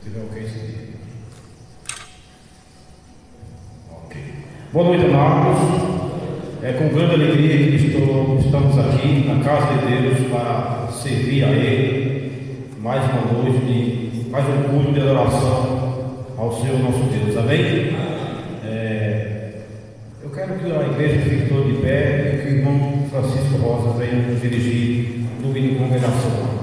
tiver ok esse dia. Ok. Boa noite, amados. É com grande alegria que estamos aqui na casa de Deus para servir a Ele mais uma noite, mais um culto de adoração ao Senhor nosso Deus. Amém? Eu quero que a igreja fique toda de pé e que o irmão Francisco Rosa venha nos dirigir no domingo de congregação.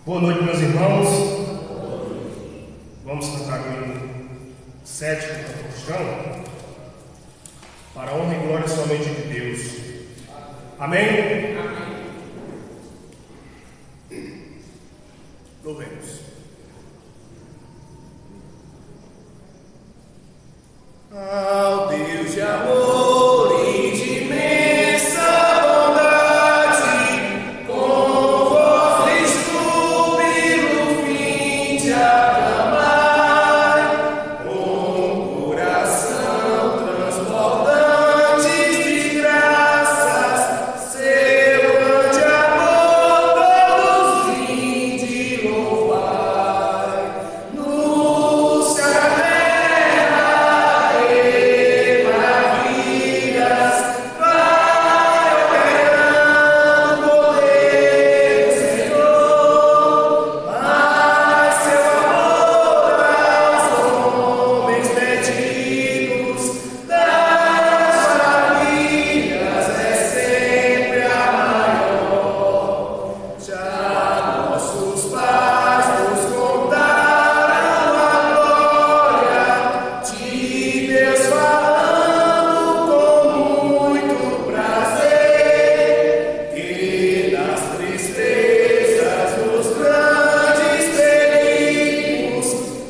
Boa noite, meus irmãos. Vamos cantar o hino 7 do canto cristão, para a honra e glória somente de Deus. Amém? Louvemos. Ao Deus de amor e de imensa bondade, com voz no fim de aclamar, com coração transbordantes de graças, seu grande amor todos vinde louvar. No céu da terra e maravilhas vai operando o poder do Senhor, mas seu amor aos homens perdidos das maravilhas é sempre a maior. Já nossos pais nos contaram a glória de Deus falando com muito prazer, que nas tristezas dos grandes perigos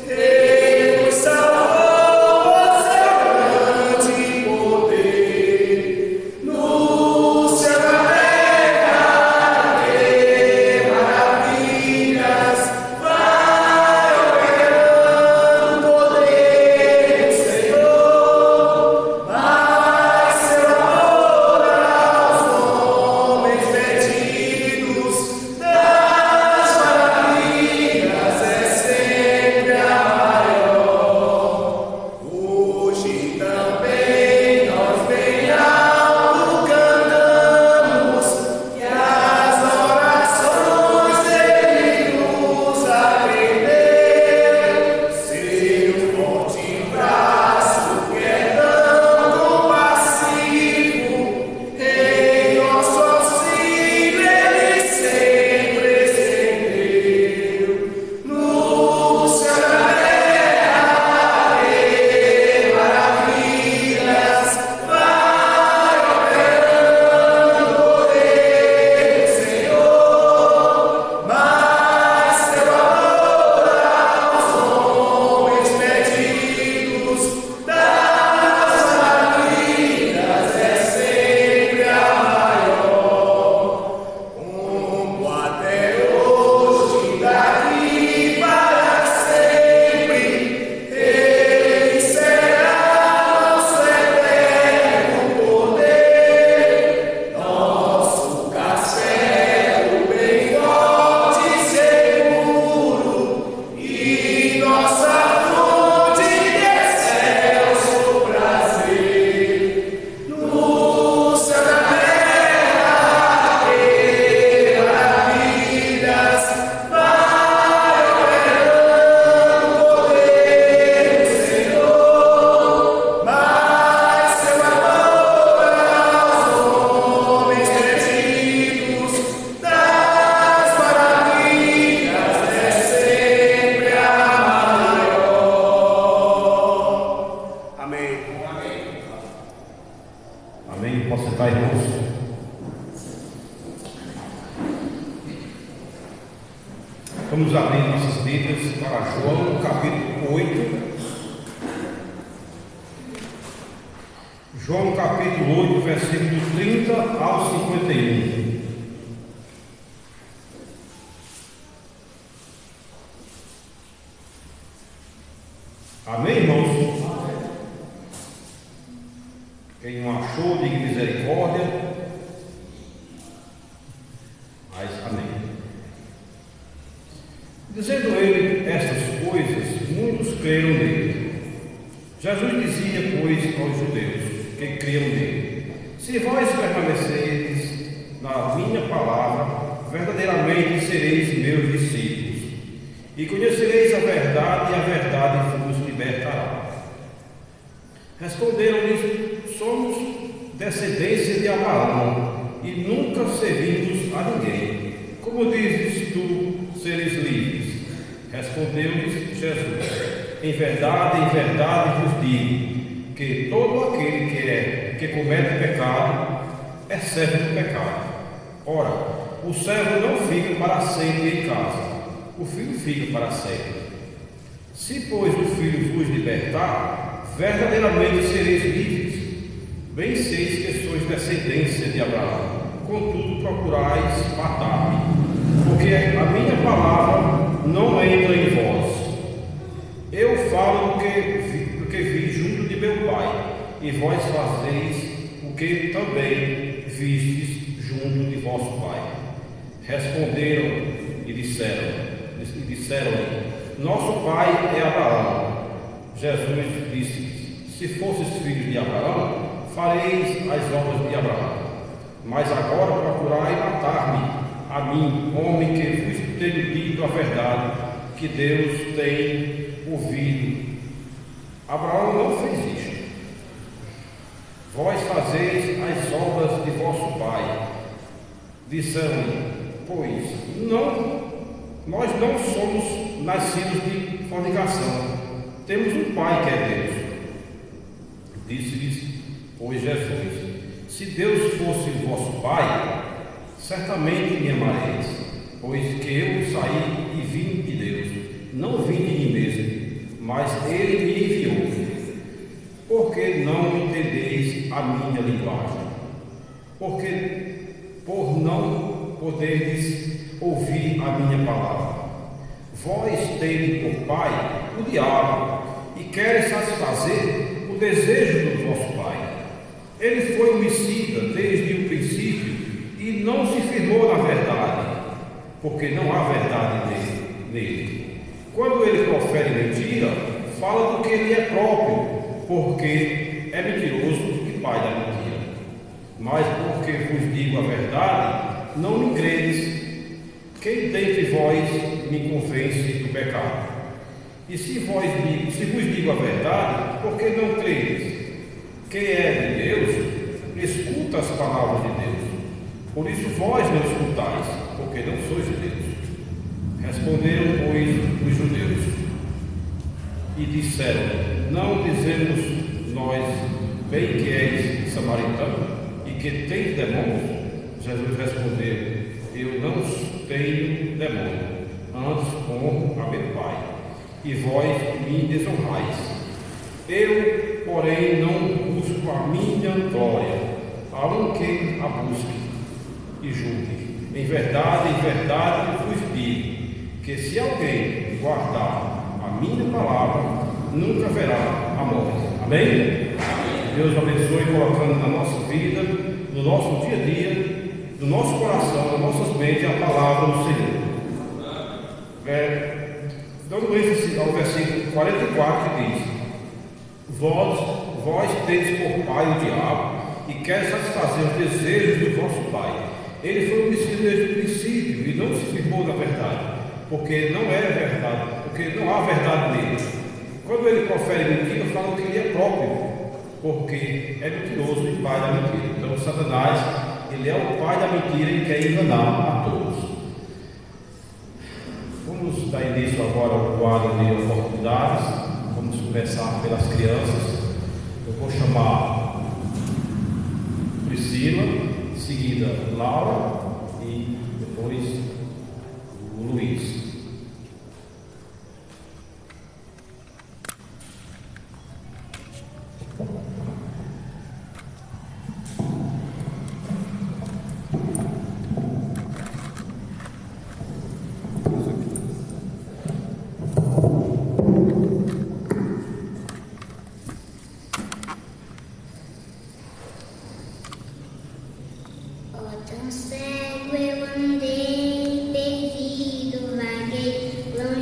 Ele nos salvou por seu grande poder. No céu da terra que maravilhas vai operando o poder do Senhor, mas seu amor aos homens perdidos das maravilhas é sempre a maior. Hoje também nós bem alto cantamos que as orações dele nos atendeu, seu forte braço que é tão compassivo, em nosso auxílio ele sempre estendeu. No céu da terra e maravilhas vai operando o poder do Senhor, mas seu amor aos homens perdidos das maravilhas é sempre a maior. Como até hoje, daqui para sempre, Ele será nosso eterno poder, nosso castelo bem forte e seguro, e nossa fonte de excelso prazer. No céu da terra que maravilhas vai operando o poder do Senhor, mas seu amor aos homens perdidos das maravilhas é sempre a maior. Amém. Amém? Posso sentar, irmãos? Vamos abrir nossas Bíblias para João, capítulo 8. João capítulo 8, versículo 30 ao 51. Dizendo ele estas coisas, muitos creram nele. Jesus dizia, pois, aos judeus que criam nele: se vós permanecerdes na minha palavra, verdadeiramente sereis meus discípulos, e conhecereis a verdade, e a verdade vos libertará. Responderam-lhes: somos descendência de Abraão, e nunca servimos a ninguém. Como dizes tu, seres livres? Respondeu-lhes Jesus: em verdade vos digo, que todo aquele que comete pecado é servo do pecado. Ora, o servo não fica para sempre em casa, o filho fica para sempre. Se, pois, o filho vos libertar, verdadeiramente sereis livres. Bem seis que sois descendência de Abraão, contudo procurais matar-me, porque a minha palavra não entra em vós. Eu falo do que vi junto de meu Pai, e vós fazeis o que também vistes junto de vosso Pai. Responderam e disseram-lhe: nosso pai é Abraão. Jesus disse: se fosses filhos de Abraão, fareis as obras de Abraão. Mas agora procurai matar-me, a mim, homem que vos tenho dito a verdade, que Deus tem ouvido. Abraão não fez isto. Vós fazeis as obras de vosso pai. Disseram-lhe, pois, nós não somos nascidos de fornicação. Temos um pai que é Deus. Disse-lhes, pois, Jesus: se Deus fosse o vosso pai, certamente me amareis, pois que eu saí e vim de Deus, não vim de mim mesmo, mas ele me enviou. Porque não entendeis a minha linguagem? Porque por não poderes ouvir a minha palavra. Vós tendes por pai o diabo, e queres satisfazer o desejo do vosso pai. Ele foi homicida desde o princípio e não se firmou na verdade, porque não há verdade nele. Quando ele profere mentira, fala do que ele é próprio, porque é mentiroso e pai da mentira. Mas porque vos digo a verdade, não me credes. Quem dentre vós me convence do pecado? E se vos digo a verdade, por que não credes? Quem é de Deus, escuta as palavras de Deus. Por isso vós não escutais, porque não sois de Deus. Responderam, pois, os judeus e disseram: não dizemos nós bem que és samaritano e que tens demônios? Jesus respondeu: eu não tenho demônio, antes honro a meu Pai, e vós me desonrais. Eu, porém, não busco a minha glória, há um que a busque e julgue. Em verdade vos digo, que se alguém guardar a minha palavra, nunca verá a morte. Amém? Amém. Deus abençoe, colocando na nossa vida, no nosso dia a dia, no nosso coração, nas nossas mentes, a palavra do Senhor. Dando ênfase ao versículo 44, que diz: Vós tendes por pai o diabo, e quer satisfazer os desejos do vosso pai. Ele foi homicida desde o princípio e não se firmou na verdade, porque não é verdade, porque não há verdade nele. Quando ele profere mentira, fala que ele é próprio, porque é mentiroso e pai da mentira. Então, Satanás, ele é o pai da mentira e quer enganar a todos. Vamos dar início agora ao quadro de oportunidades. Vamos começar pelas crianças. Eu vou chamar Priscila, em seguida Laura e depois o Luiz. Tão cego eu andei, perdido, vaguei, longe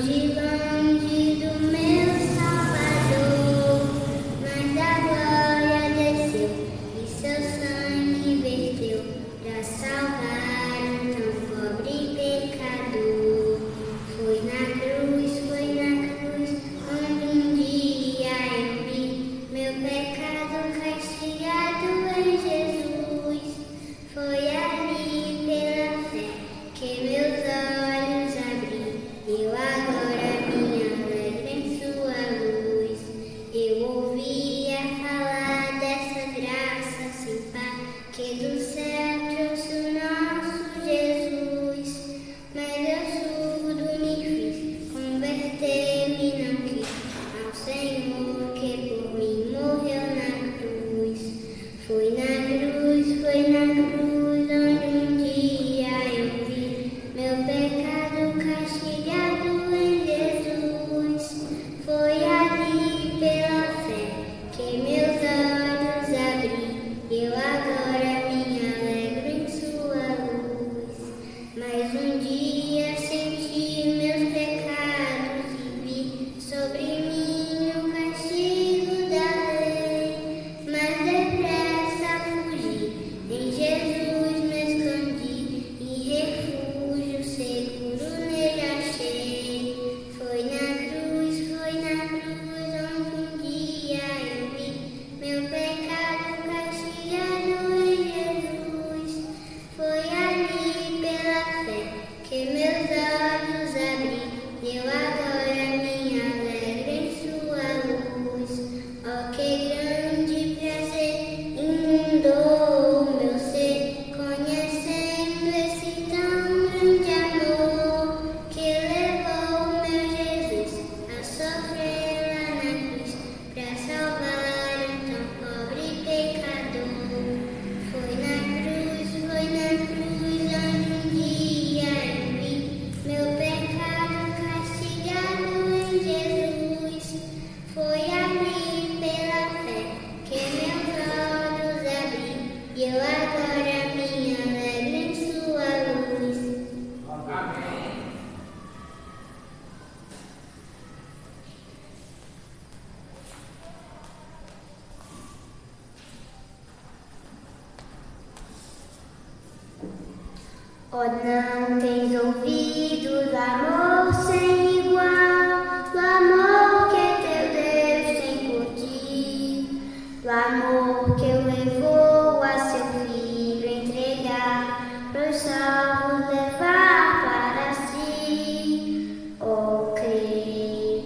Oh, não tens ouvido do amor sem igual, do amor que teu Deus tem por ti, do amor que o levou a seu filho entregar, para os salvos levar para si. Oh, crê,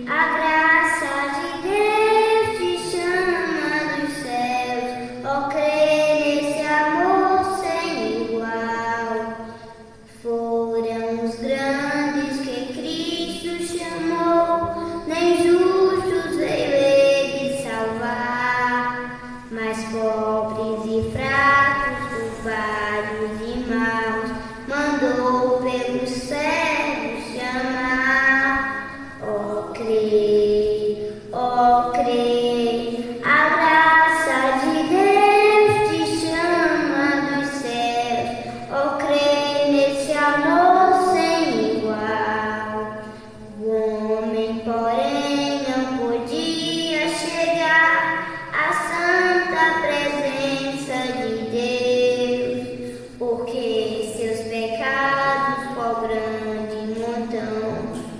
a graça de Deus te chama dos céus. Oh, crê nesse amor sem igual. Foram os grandes que Cristo chamou, nem justos veio ele salvar, mas pobres e fracos, culpados e maus, mandou pelos cegos chamar. Oh, crê, a graça de Deus te chama dos céus. Oh, crê nesse amor sem igual. O homem, porém, não podia chegar à santa presença de Deus, porque seus pecados, qual grande montão,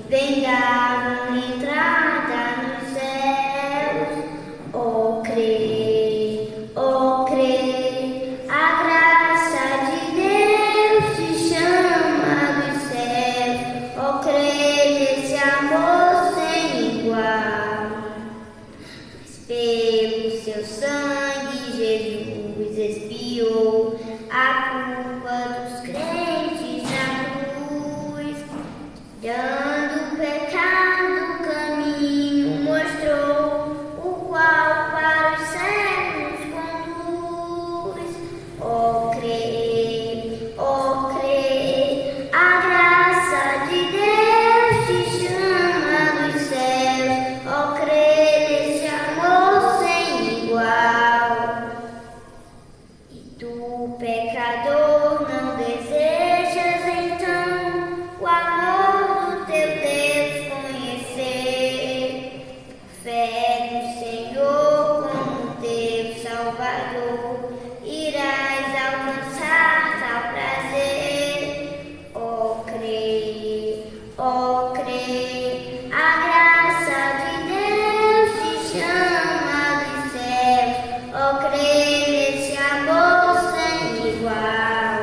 vendavam-lhe entrada nos céus. Oh, crê, a graça de Deus te chama dos céus. Oh, crê nesse amor sem igual. Mas pelo seu sangue Jesus expiou a culpa dos crentes na cruz, dando o pecado caminho mostrou, o qual para os cegos conduz. Oh, crê, a graça de Deus te chama dos céus. Oh, crê nesse amor sem igual. E tu, pecador, não desejas então o amor do teu Deus conhecer? Fé no Senhor como teu Salvador, irás alcançar tal prazer. Oh, crê, a graça de Deus te chama dos céus. Oh, crê nesse amor sem igual.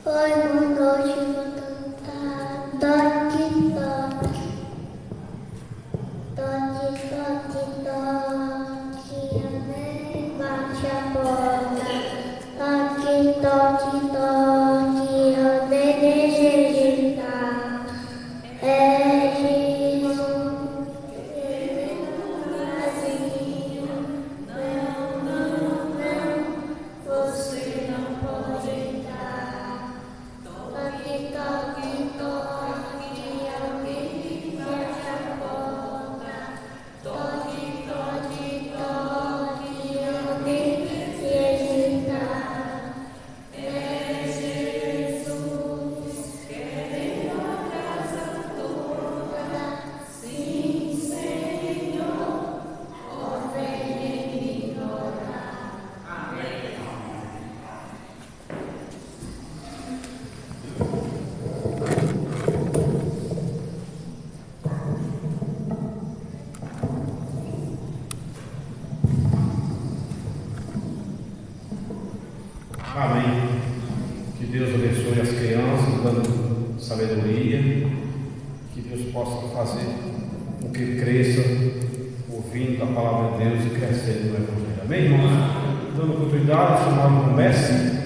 Oi, boa noite, vou cantar toque, toque, toque, toque, amém, bate a porta, toque, toque, toque, eu desejo estar, é Jesus, ele é vazio, não, você não pode entrar. Toque, toque, toque, alguém bate a porta. Toque, toque, toque, alguém deseja entrar. É Jesus, querendo a casa toda. Sim, Senhor, ó, vem me ignorar. Amém. Amém. Que Deus abençoe as crianças, dando sabedoria. Que Deus possa fazer com que cresça ouvindo a palavra de Deus e crescendo no Evangelho. Amém, irmãos? Dando oportunidade, chamado o mestre.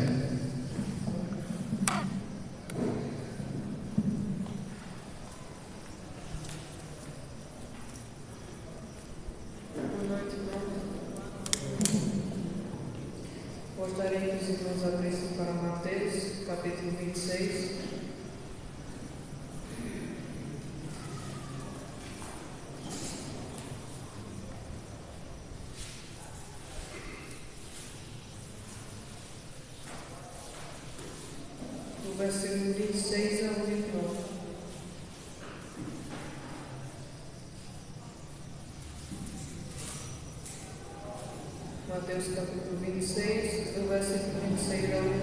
Gostaria que os irmãos abrissem para Mateus, capítulo 26. versículo 26 ao 29. Mateus capítulo 26, do versículo 26 ao 29.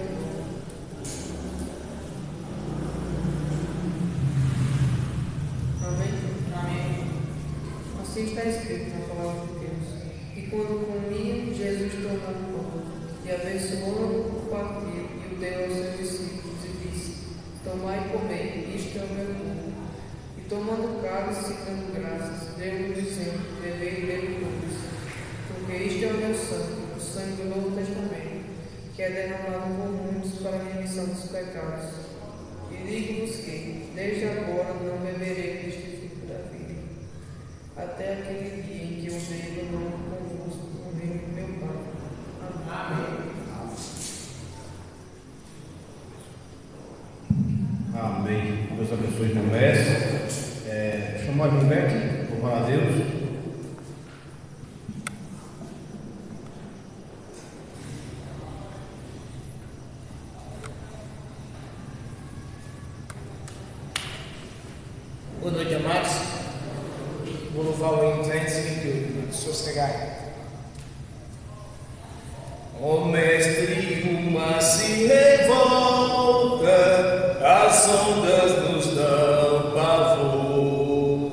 Amém? Assim está escrito na palavra de Deus. E quando comia, Jesus tomou o pão, e abençoou-o, partiu, e o deu aos seus discípulos, e disse: Tomai e comei, isto é o meu corpo. E tomando o cálice, dando graças, deu-lhe dizendo: Bebei dele todos, porque isto é o meu sangue, o sangue do Novo Testamento, que é derramado por muitos para a remissão dos pecados. E digo-vos que, desde agora, não beberei deste fruto da vida, até aquele dia em que eu bebo novo convosco no reino do meu Pai. Amém. Amém. Deus abençoe o mestre. Chamou a Ivete, louvar a Deus. Boa noite, amados. Vou louvar o hino 228, sossegai. Ó Mestre, o mar se revolta, as ondas nos dão pavor,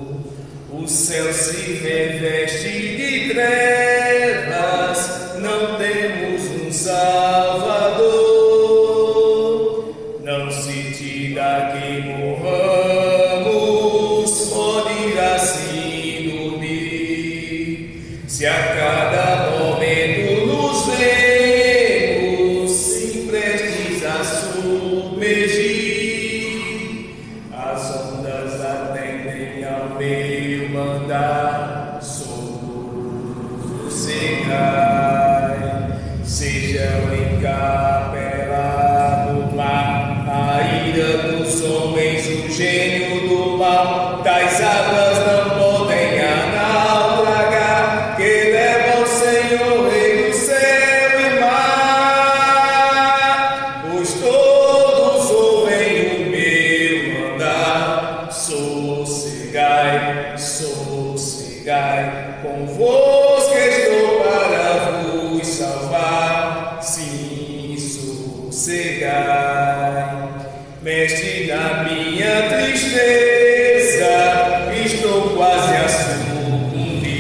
o céu se reveste de trevas, não temos um Salvador. Não se tira que morramos, pode assim dormir, se a cada momento nos vemos, se prestes a submergir, as ondas atendem ao meu mandar, sossegai, sejam encapelados no mar, a ira dos homens, o gênio do mal, tais águas não podem naufragar, que leva o Senhor, Rei do céu e mar, pois todos ouvem o meu mandar, sossegai, sossegai, convosco estou para vos salvar, sim, sossegai. Mestre, na minha tristeza, estou quase a sucumbir.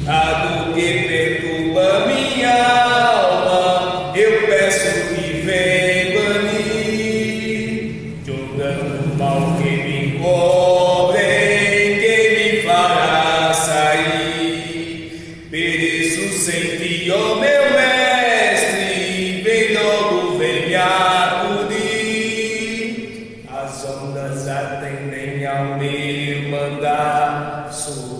A dor que perturba minha alma, eu peço que vem banir. De um mal que me cobrem, que me fará sair. Pereço sem ti, ó meu mestre, vem logo, vem me acudir. As ondas atendem ao meu mandar, sossegai,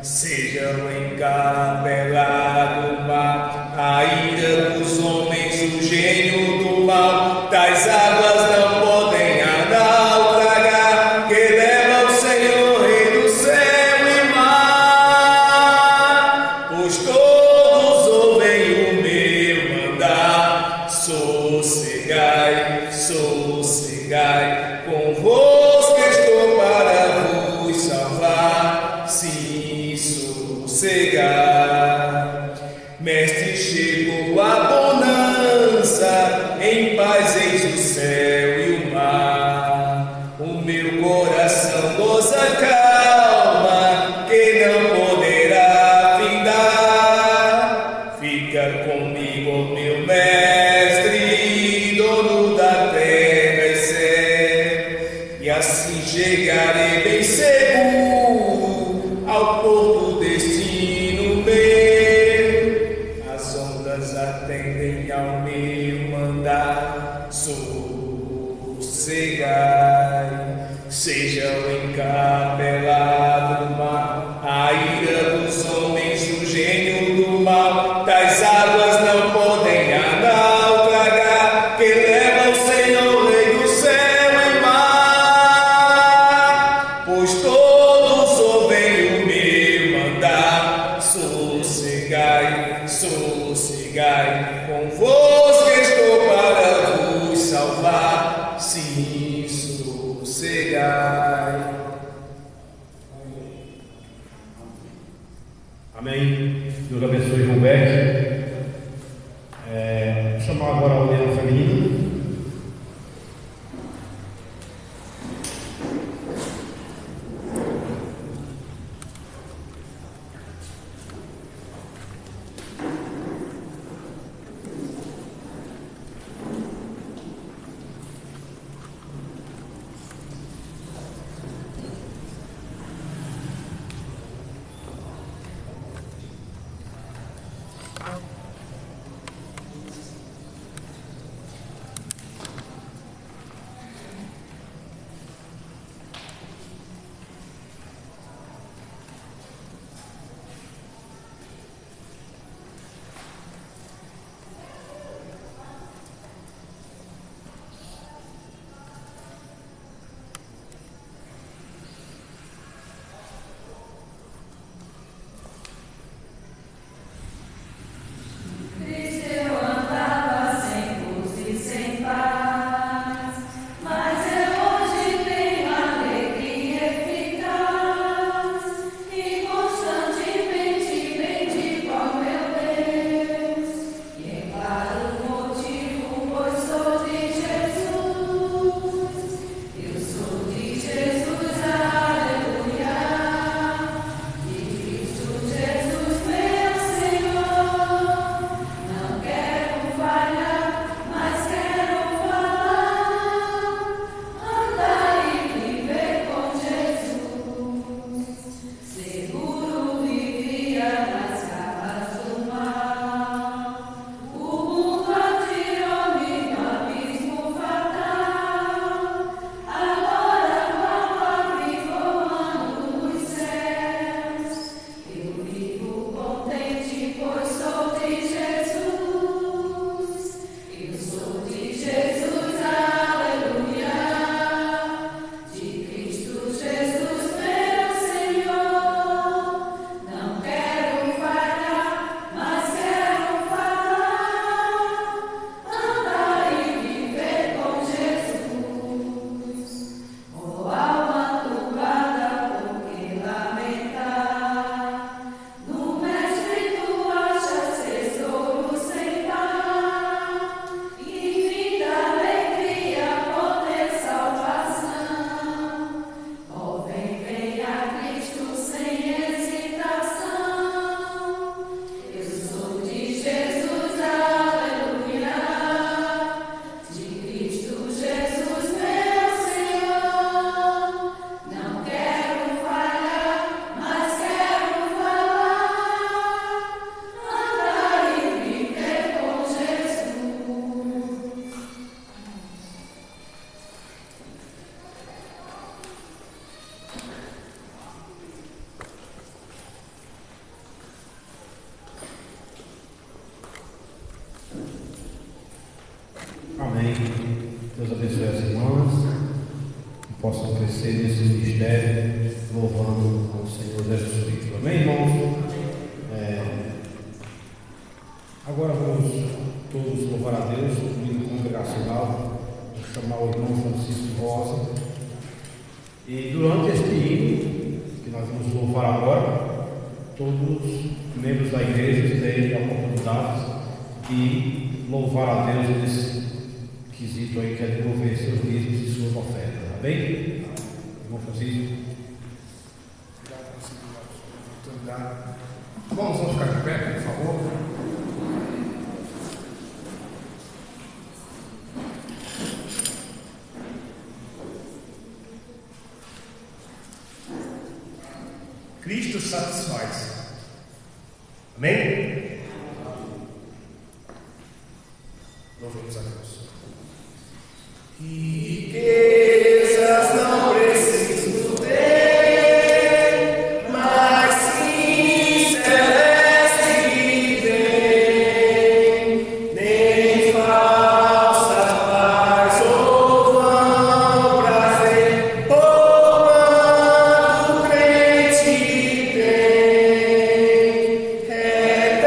sejam encapelados no mar, a ira dos homens, o gênio do mal, tais águas não podem naufragar, que leva o Senhor, Rei do céu e mar, pois todos ouvem o meu mandar, sossegai, sossegai, convosco estou para vos salvar, sim, sossegai. Mestre, chegou a bonança, em paz eis o céu e o mar, o meu coração goza calma, que não poderá findar. Fica comigo, meu mestre, dono da terra e céu, e assim chegarei bem seguro ao porto destino meu. As ondas atendem ao meu mandar, sossegai, sejam encapelados sossegai, convosco estou para vos salvar, sim, sossegai. Amém. Deus abençoe Roberto. Vou chamar agora a orelha feminina. Amém. Deus abençoe as irmãs que possam crescer nesse ministério, louvando ao Senhor Jesus Cristo. Amém, irmãos? Agora vamos todos louvar a Deus, o hino congregacional, vou chamar o irmão Francisco Rosa. E durante este hino, que nós vamos louvar agora, todos os membros da igreja têm a oportunidade de louvar a Deus nesse quesito aí, que é devolver seus dízimos e suas ofertas. Amém? Irmão Francisco. Obrigado. Vamos ficar de pé, por favor. Cristo satisfaz. Amém? Louvemos a Deus. Riquezas não preciso ter, mas sim celeste bem, nem falsa paz ou vão prazer, ou quanto crente tem, eterno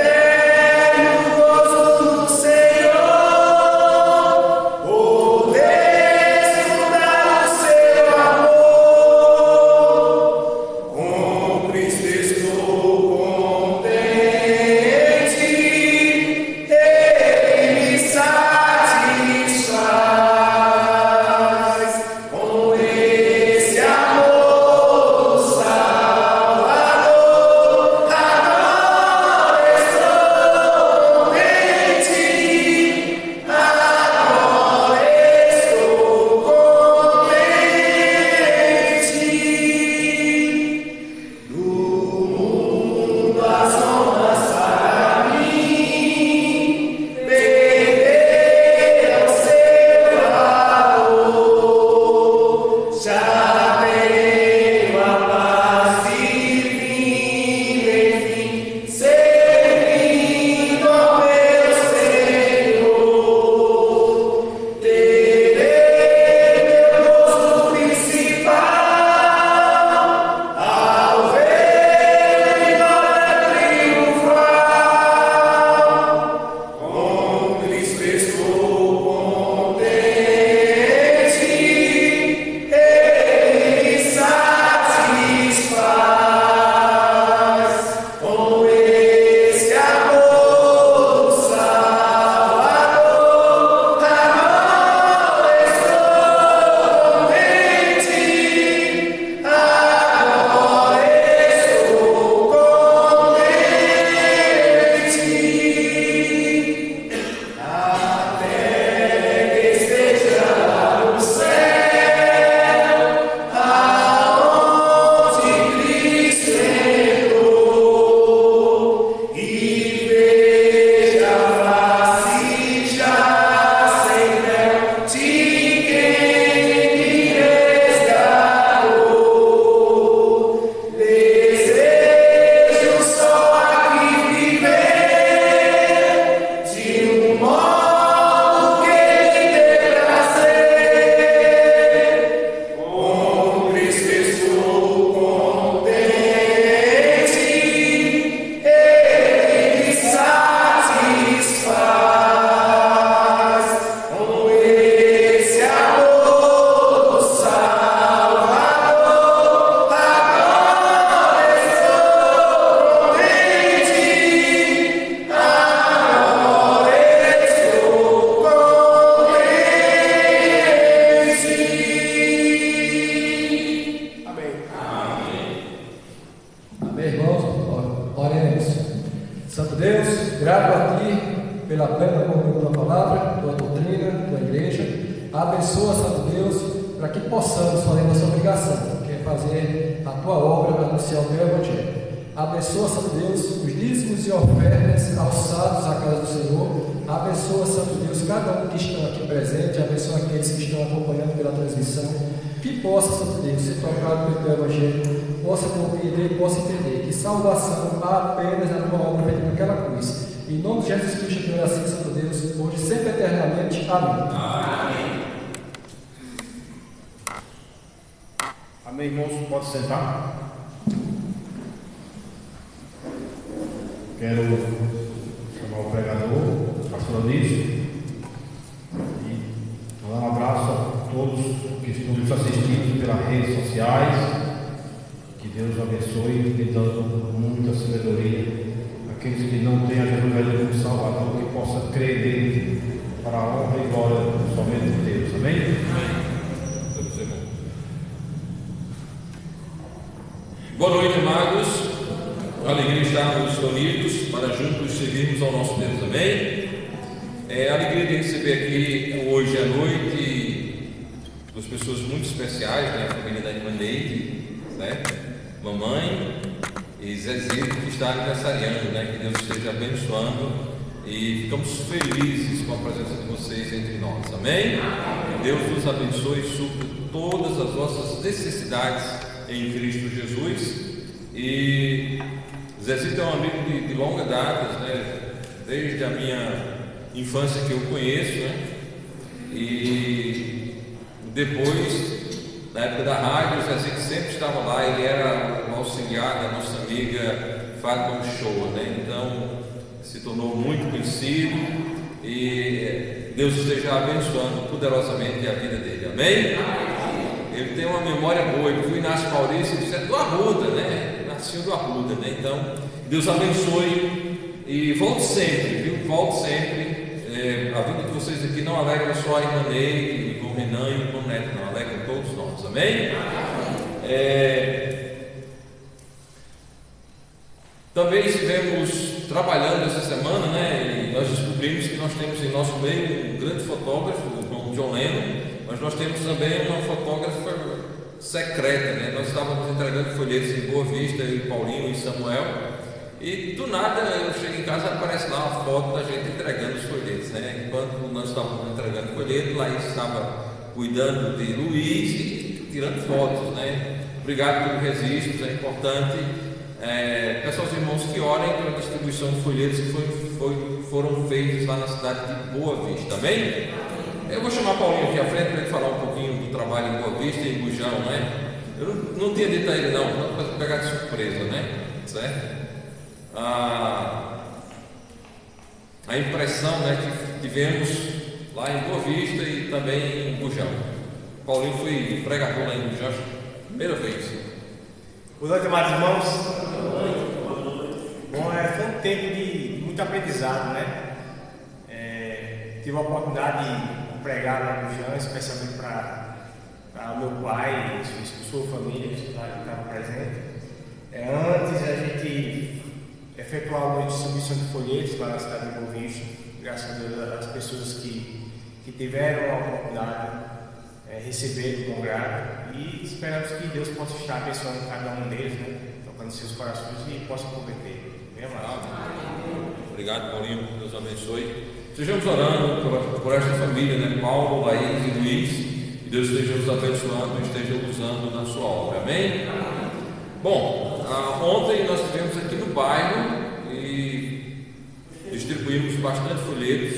Obrigado a Ti pela plena comunhão da Tua palavra, Tua doutrina, Tua igreja. Abençoa, Santo Deus, para que possamos fazer nossa obrigação, que é fazer a Tua obra, anunciar o Teu Evangelho. Abençoa, Santo Deus, os dízimos e ofertas alçados à casa do Senhor. Abençoa, Santo Deus, cada um que está aqui presente. Abençoa aqueles que estão acompanhando pela transmissão. Que possa, Santo Deus, ser tocado pelo Teu Evangelho, possa compreender e possa entender que salvação há apenas na Tua obra feita naquela cruz. Em nome de Jesus Cristo, eu assim, Santo Deus, hoje sempre eternamente. Amém. Amém. Amém, irmãos, pode sentar. Quero chamar o pregador, pastor Anísio, e mandar um abraço a todos que estão nos assistindo pelas redes sociais. Que Deus abençoe, lhe dando muita sabedoria. Aqueles que não têm a Jesus como Salvador, que possa crer nele para a honra e glória somente de Deus. Amém? Amém. Boa noite, amados. Uma alegria estarmos reunidos para juntos servirmos ao nosso Deus. Amém? É a alegria de receber aqui hoje à noite duas pessoas muito especiais, né? A família da irmã Neide, né? Mamãe e Zezinho, que está aniversariando, né? Que Deus esteja abençoando e ficamos felizes com a presença de vocês entre nós. Amém? Que Deus nos abençoe e supra todas as vossas necessidades em Cristo Jesus. E Zezinho é um amigo de longa data, né? Desde a minha infância que eu conheço, né? E depois, na época da rádio, o Zezinho sempre estava lá. Ele era o auxiliar da nossa amiga Fátima Shoa, né? Então se tornou muito conhecido e Deus esteja abençoando poderosamente a vida dele. Amém? Ele tem uma memória boa. Ele foi Inácio Maurício e disse: é do Arruda, né? Nasceu do Arruda, né? Então Deus abençoe e volte sempre, viu? Volte sempre. A vida de vocês aqui não alegra só a irmã Neide, o Renan e o irmão Neto, não, alegra todos nós. Amém? Também estivemos trabalhando essa semana, né? E nós descobrimos que nós temos em nosso meio um grande fotógrafo, o irmão John Lennon, mas nós temos também uma fotógrafa secreta, né? Nós estávamos entregando folhetos em Boa Vista, eu, Paulinho e Samuel, e do nada eu chego em casa e aparece lá uma foto da gente entregando os folhetos, né? Enquanto nós estávamos entregando folhetos, Laís estava cuidando de Luiz e tirando fotos, né? Obrigado pelo registro, é importante. Peço aos irmãos que orem pela distribuição de folhetos que foram feitos lá na cidade de Boa Vista, amém? Eu vou chamar Paulinho aqui à frente para ele falar um pouquinho do trabalho em Boa Vista e em Bujão, né? Eu não tinha dito a ele não para pegar de surpresa, né? Certo? A impressão, né, que tivemos lá em Boa Vista e também em Bujão. Paulinho foi pregador lá em Bujão, primeira vez. Boa noite, amados irmãos. Bom, foi um tempo de muito aprendizado, né? Tive a oportunidade de pregar lá em Bujão, especialmente para o meu pai e sua família que estava presente. Antes a gente efetuar alguma distribuição de folhetos para a cidade de Boa Vista, graças a Deus, as pessoas que tiveram a oportunidade receber de bom grado, e esperamos que Deus possa estar abençoando cada um deles, né? Tocando seus corações e possa converter. Bem amado. Obrigado, Paulinho, Deus abençoe. Estejamos orando por esta família, né? Paulo, Laís e Luiz, que Deus esteja os abençoando e esteja usando na sua obra, amém? Bom, ontem nós estivemos aqui no bairro e distribuímos bastante folhetos,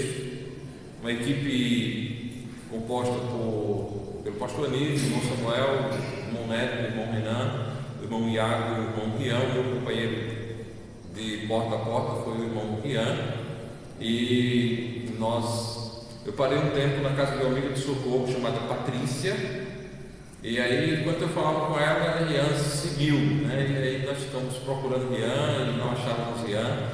uma equipe composta pelo pastor Anísio, o irmão Samuel, o irmão Neto, o irmão Renan, o irmão Iago, o irmão Rian, meu companheiro de porta a porta foi o irmão Rian, e eu parei um tempo na casa de uma amiga de socorro chamada Patrícia. E aí, enquanto eu falava com ela, a Rian seguiu, né? E aí nós ficamos procurando Rian e não achávamos Rian.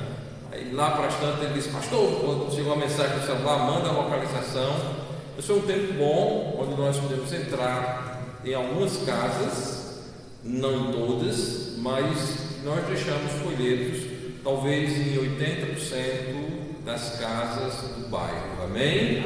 Aí lá para tanto ele disse: pastor, quando chegou a mensagem no celular, manda a localização. Esse foi um tempo bom, onde nós pudemos entrar em algumas casas, não em todas, mas nós deixamos folhetos, talvez em 80% nas casas do bairro. Amém?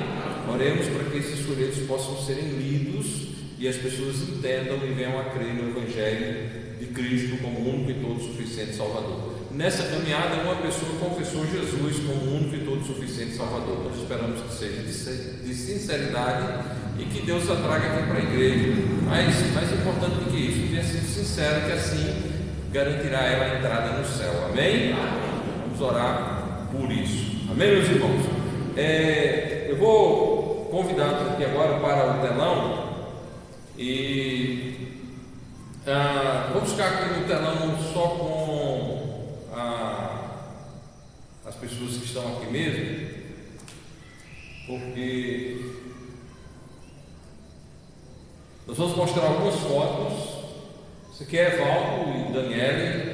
Oremos para que esses folhetos possam serem lidos e as pessoas entendam e venham a crer no Evangelho de Cristo como único e todo suficiente Salvador. Nessa caminhada, uma pessoa confessou Jesus como único e todo suficiente Salvador. Nós esperamos que seja de sinceridade e que Deus a traga aqui para a igreja. Mas mais importante do que isso, tenha sido sincero, que assim garantirá ela a entrada no céu. Amém? Vamos orar por isso. Amém, meus irmãos? Eu vou convidá-los aqui agora para o telão e vamos ficar aqui no telão só com as pessoas que estão aqui mesmo, porque nós vamos mostrar algumas fotos. Isso aqui é Valdo e Daniele.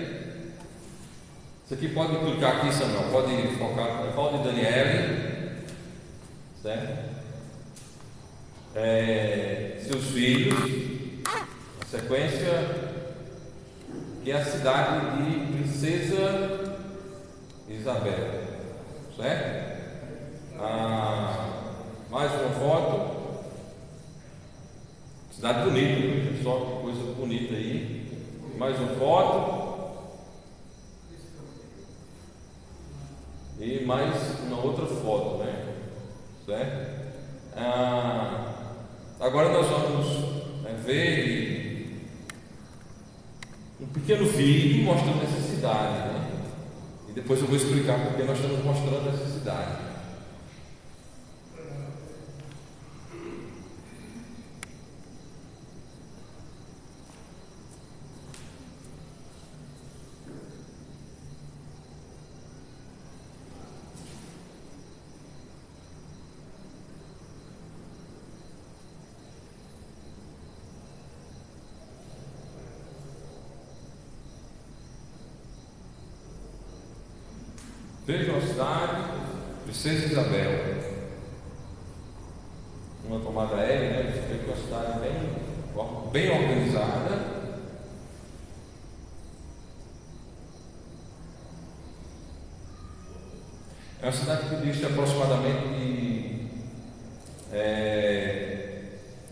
Isso aqui pode clicar aqui, Samuel, pode focar. Valdo e Daniele, certo? Seus filhos. Na sequência, que é a cidade de Princesa Isabel, certo? Mais uma foto. Cidade bonita, pessoal, que coisa bonita aí. Mais uma foto. E mais uma outra foto, né? Certo? Agora nós vamos ver um pequeno vídeo mostrando essa cidade, né? E depois eu vou explicar porque nós estamos mostrando essa cidade. Vejam a cidade, Princesa Isabel. Uma tomada aérea, né? Você vê que é uma cidade bem organizada. É uma cidade que dista aproximadamente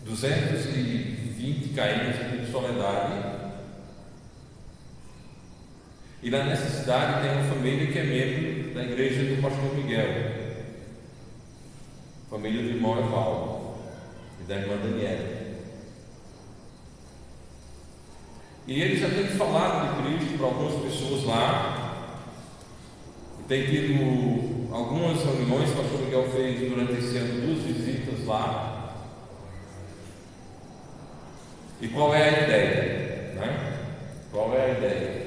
220 km de Soledade. E lá nessa cidade tem uma família que é membro da igreja do pastor Miguel, família do irmão Evaldo e da irmã Daniela. E eles já têm falado de Cristo para algumas pessoas lá, e tem tido algumas reuniões. O pastor Miguel fez durante esse ano 2 visitas lá. E qual é a ideia? Né? Qual é a ideia?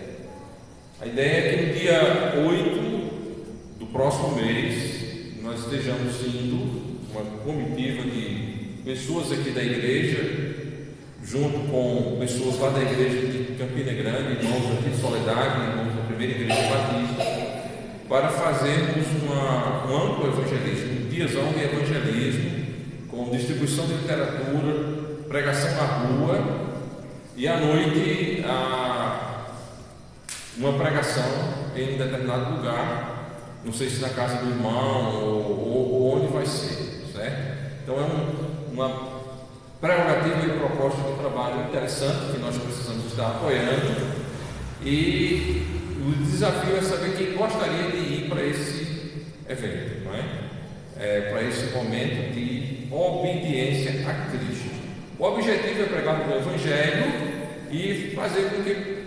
A ideia é que no dia 8 do próximo mês nós estejamos indo, uma comitiva de pessoas aqui da igreja, junto com pessoas lá da igreja de Campina Grande, irmãos aqui de Soledade, irmãos da primeira igreja batista, para fazermos um amplo evangelismo, um diazão de evangelismo, com distribuição de literatura, pregação na rua, e à noite uma pregação em um determinado lugar, não sei se na casa do irmão ou onde vai ser, certo? Então é uma prerrogativa e proposta de trabalho interessante que nós precisamos estar apoiando, e o desafio é saber quem gostaria de ir para esse evento, não é? Para esse momento de obediência a Cristo. O objetivo é pregar o Evangelho e fazer com que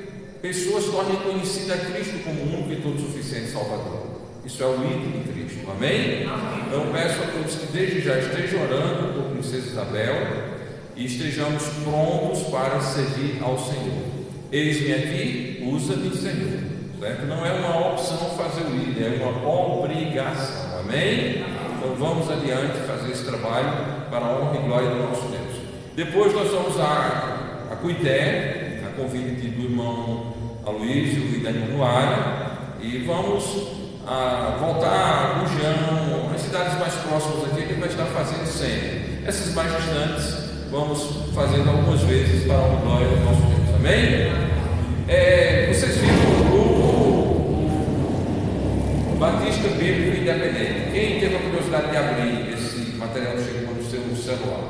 pessoas tornem conhecida a Cristo como o único e todo suficiente Salvador. Isso é o ídolo de Cristo. Amém? Então peço a todos que desde já estejam orando por Princesa Isabel e estejamos prontos para servir ao Senhor. Eis-me aqui, usa-me, Senhor. Certo? Não é uma opção fazer o ídolo, é uma obrigação. Amém? Então vamos adiante fazer esse trabalho para a honra e glória do nosso Deus. Depois nós vamos a Cuité, a convite do irmão Aloísio e da irmã Nuara, e vamos voltar a Bujão, as cidades mais próximas aqui, que vai estar fazendo sempre. Essas mais distantes vamos fazendo algumas vezes para a honra e glória do nosso Deus. Amém? Vocês viram o grupo Batista Bíblico Independente. Quem teve a curiosidade de abrir esse material chegou no seu celular?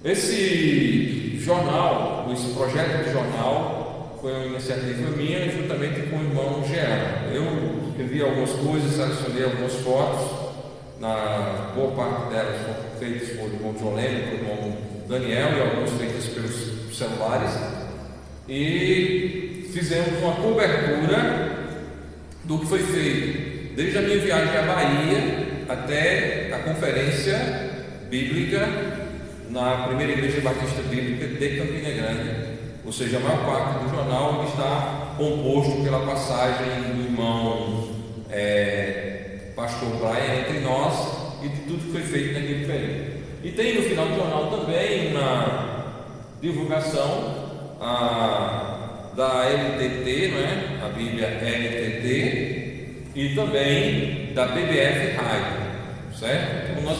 Esse jornal, esse projeto de jornal, foi uma iniciativa minha juntamente com o irmão Jean. Eu escrevi algumas coisas, selecionei algumas fotos, na boa parte delas foram feitas por o irmão Jolene, por o irmão Daniel, e algumas feitas pelos celulares, e fizemos uma cobertura do que foi feito desde a minha viagem à Bahia até a conferência bíblica na primeira igreja batista bíblica de Campina Grande. Ou seja, a maior parte do jornal está composto pela passagem do irmão Pastor Brian entre nós e de tudo que foi feito naquele período. E tem no final do jornal também uma divulgação da LTT, não é? A Bíblia LTT, e também da BBF Rádio, certo? Então nós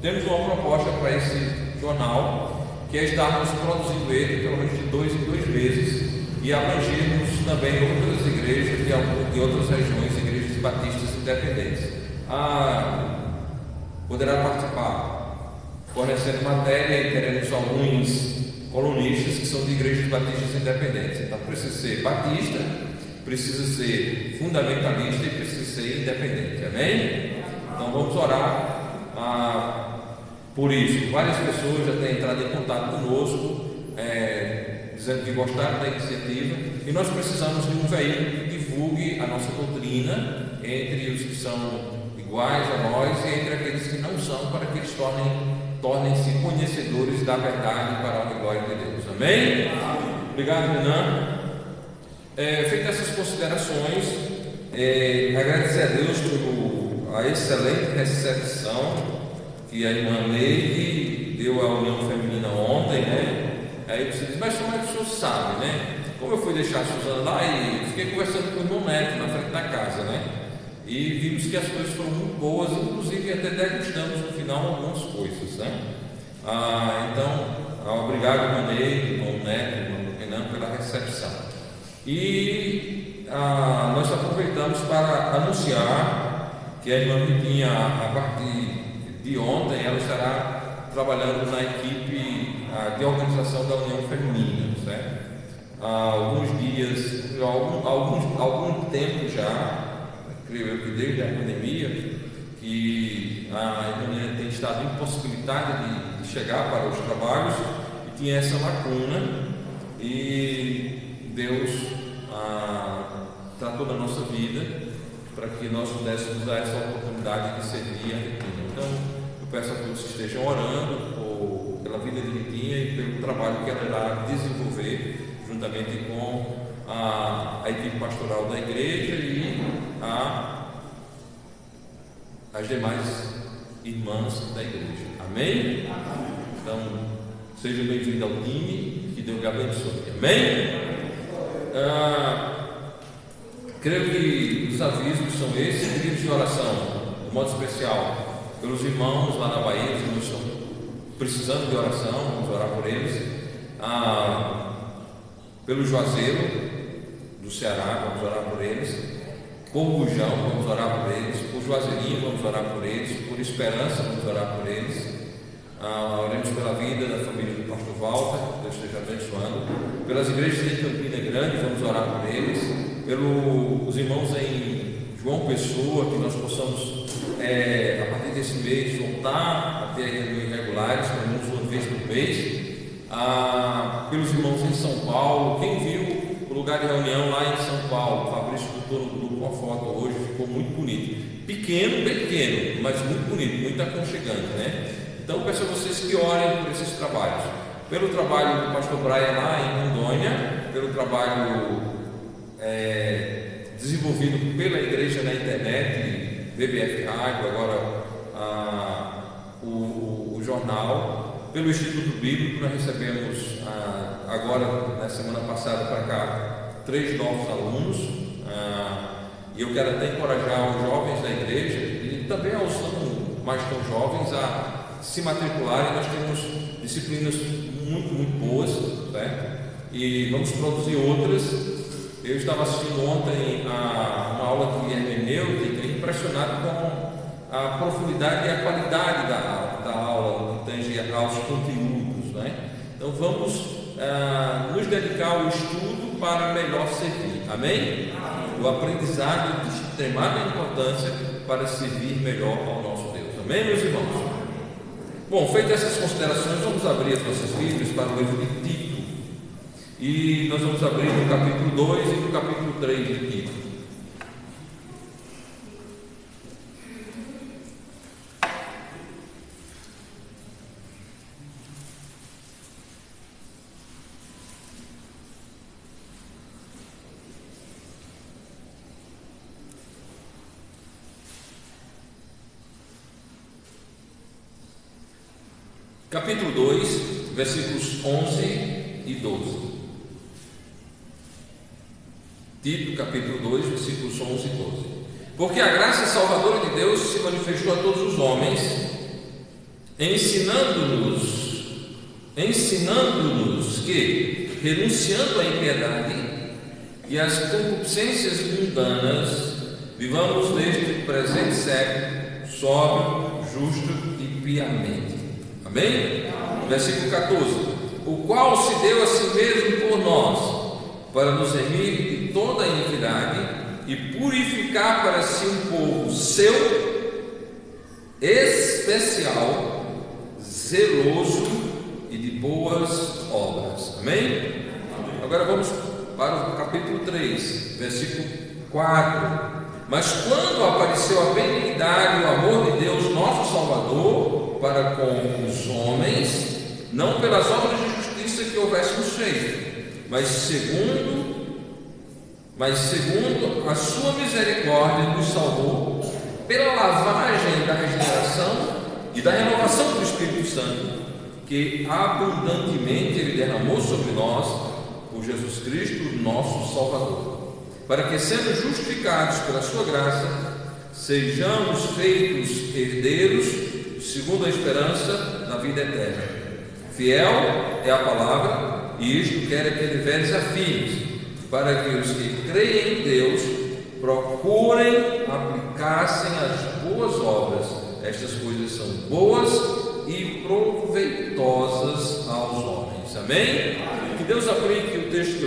temos uma proposta para esse jornal, que é estarmos produzindo ele pelo menos de 2 em 2 meses e abrangirmos também outras igrejas de outras regiões, igrejas batistas independentes. Poderá participar fornecendo matéria, e teremos alguns colunistas que são de igrejas batistas independentes. Então precisa ser batista, precisa ser fundamentalista e precisa ser independente. Amém? Então vamos orar por isso. Várias pessoas já têm entrado em contato conosco, dizendo que gostaram da iniciativa, e nós precisamos de um veículo que divulgue a nossa doutrina entre os que são iguais a nós e entre aqueles que não são, para que eles tornem-se conhecedores da verdade para a honra e glória de Deus. Amém? Obrigado, Renan. Feitas essas considerações, agradecer a Deus por a excelente recepção que a irmã Neide deu à União Feminina ontem, né? Aí você diz, mas como é que o senhor sabe, né? Como eu fui deixar a Suzana lá e fiquei conversando com o irmão Neto na frente da casa, né? E vimos que as coisas foram muito boas, inclusive até degustamos no final algumas coisas, né? Então, obrigado, irmão Neide, irmão Neto, irmão Renan, pela recepção. E nós aproveitamos para anunciar que a irmã Ritinha, a partir de ontem, ela estará trabalhando na equipe de organização da União Feminina, certo? Há alguns dias, algum tempo já, creio eu que desde a pandemia, que a irmã tem estado impossibilitada de chegar para os trabalhos e tinha essa lacuna, e Deus tratou da nossa vida para que nós pudéssemos dar essa oportunidade de servir a Ritinha. Então, eu peço a todos que estejam orando pela vida de Ritinha e pelo trabalho que ela irá desenvolver juntamente com a equipe pastoral da igreja e as demais irmãs da igreja. Amém? Então, seja bem-vindo ao time, que Deus lhe abençoe. Amém? Creio que os avisos são esses, pedidos de oração, de modo especial, pelos irmãos lá na Bahia, os irmãos estão precisando de oração, vamos orar por eles. Pelo Juazeiro do Ceará, vamos orar por eles. Por Bujão, vamos orar por eles. Por Juazeirinho, vamos orar por eles. Por Esperança, vamos orar por eles. Oremos pela vida da família do pastor Walter, Deus esteja abençoando. Pelas igrejas de Campina Grande, vamos orar por eles. Pelos irmãos em João Pessoa, que nós possamos, a partir desse mês, voltar a ter reuniões regulares, pelo menos uma vez por mês. Pelos irmãos em São Paulo, quem viu o lugar de reunião lá em São Paulo, o Fabrício botou no grupo uma foto hoje, ficou muito bonito, pequeno, bem pequeno, mas muito bonito, muito aconchegante, né? Então peço a vocês que orem por esses trabalhos, pelo trabalho do pastor Brian lá em Rondônia, pelo trabalho desenvolvido pela igreja na internet, BBF Rádio, agora o jornal, pelo Instituto Bíblico. Nós recebemos agora, na semana passada para cá, 3 novos alunos, e eu quero até encorajar os jovens da igreja e também aos não mais tão jovens a se matricularem. Nós temos disciplinas muito, muito boas, certo? E vamos produzir outras. Eu estava assistindo ontem uma aula de hermenêutica, impressionado com a profundidade e a qualidade da aula, que tange aos conteúdos, né? Então vamos nos dedicar ao estudo para melhor servir, amém? O aprendizado de extremada importância para servir melhor ao nosso Deus, amém, meus irmãos? Bom, feitas essas considerações, vamos abrir as nossas Bíblias para o livro de Tito, e nós vamos abrir no capítulo 2 e no capítulo 3 de Tito. Capítulo 2, versículos 11 e 12. Tito, capítulo 2, versículos 11 e 12. Porque a graça salvadora de Deus se manifestou a todos os homens, ensinando-nos que, renunciando à impiedade e às concupiscências mundanas, vivamos neste presente século sóbrio, justo e piamente. Amém? Versículo 14: o qual se deu a si mesmo por nós, para nos remir de toda a iniquidade e purificar para si um povo seu, especial, zeloso e de boas obras. Amém? Agora vamos para o capítulo 3, versículo 4. Mas quando apareceu a benignidade e o amor de Deus, nosso Salvador, para com os homens, não pelas obras de justiça que houvéssemos feito, mas segundo a sua misericórdia nos salvou pela lavagem da regeneração e da renovação do Espírito Santo, que abundantemente Ele derramou sobre nós por Jesus Cristo, nosso Salvador, para que, sendo justificados pela sua graça, sejamos feitos herdeiros segundo a esperança da vida eterna. Fiel é a palavra, e isto quero que deveres afirmes, para que os que creem em Deus procurem aplicar-se às boas obras. Estas coisas são boas e proveitosas aos homens. Amém? Que Deus aplique o texto que